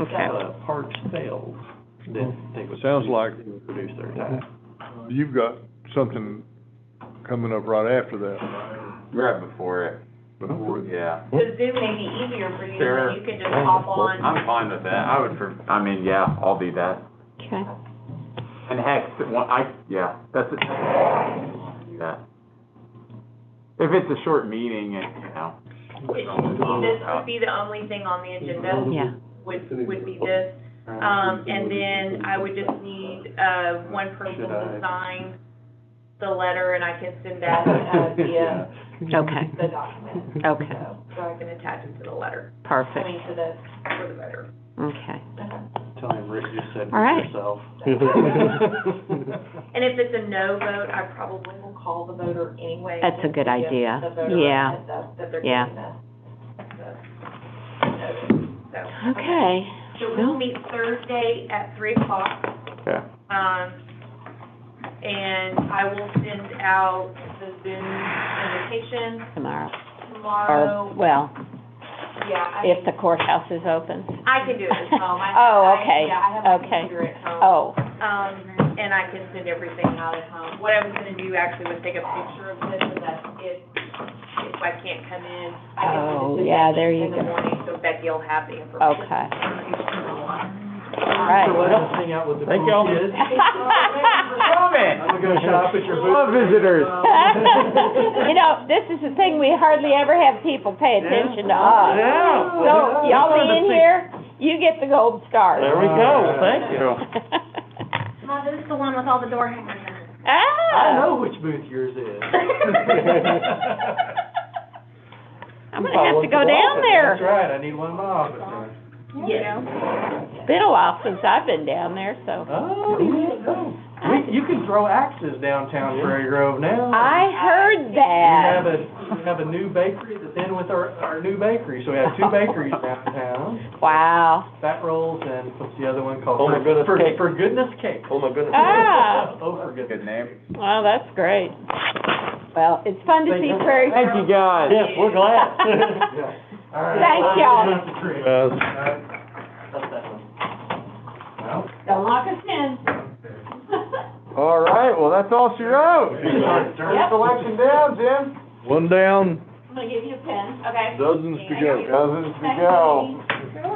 Okay. Parks failed, then they would. Sounds like- They would reduce their tax. You've got something coming up right after that, Right before it. before it. Yeah. So Zoom may be easier for you, Sure. then you can just hop on. I'm fine with that. Yeah, I'll do that. Okay. And heck, that's it. Do that. If it's a short meeting, and, This would be the only thing on the agenda. Yeah. Would be this. And then I would just need, one person to sign the letter, and I can send that, via Okay, the document. okay, So I can attach it to the letter, perfect, for the voter. okay. Tell him Rick just said All right. for yourself. And if it's a no vote, I probably will call the voter anyway. That's a just good to give idea. the voter a Yeah. heads up that they're Yeah. getting the notice. So, Okay. so we'll meet Thursday at 3 o'clock. Okay. And I will send out the Zoom invitation Tomorrow, tomorrow. or, well, Yeah, if the courthouse is open. I can do it at home. Oh, okay, Yeah, I have my okay. computer at home. Oh, And I can send everything out at home. What I was gonna do actually was take a picture of this, so that if I can't come in, I can Oh, send it to yeah, Becky there you in the go. morning, so Becky will have the information. okay. So Right. let us hang out with the Thank cool y'all. kids. Coming. I'm gonna go shop at your booth. Love visitors. You know, this is the thing, we hardly ever have people pay attention to us. Yeah. So, y'all be in here, you get the gold star. There we go, thank you. Mom, this is the one with all the door hangers. I know Ah, which booth yours is. I'm gonna have to go down there. That's right, I need one in my office. Yeah. It's been a while since I've been down there, so. Oh, you can throw axes downtown Prairie Grove now. I heard that. We have a new bakery that's in with our new bakery, so we have 2 bakeries downtown. Wow. Fat Rolls and what's the other one called? Oh my goodness cake. For Goodness Cake. Oh, my goodness. Ah. Oh, for goodness. Good name. Well, that's great. Well, it's fun to see Prairie Thank you, Grove. guys. Yes, we're glad. Yeah. All right. Thank y'all. That's that one. Well, Don't lock us in. All right, well, that's all she wrote. Turn Yep. Selection down, Jim. One down, I'm gonna give you a pen. Okay. dozens to go. Dozens to go.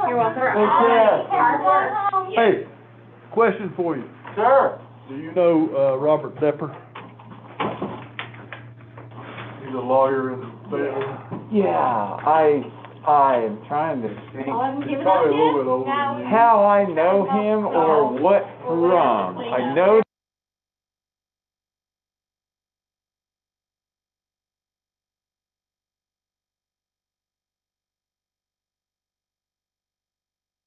You're welcome. Take care. Hard work. Hey, question for you. Sure. Do you know, Robert Depper? He's a lawyer in Fayetteville. Yeah, I'm trying to think I'll have him give it Probably up a little yet? bit older Now than you. how I know him or what from. I know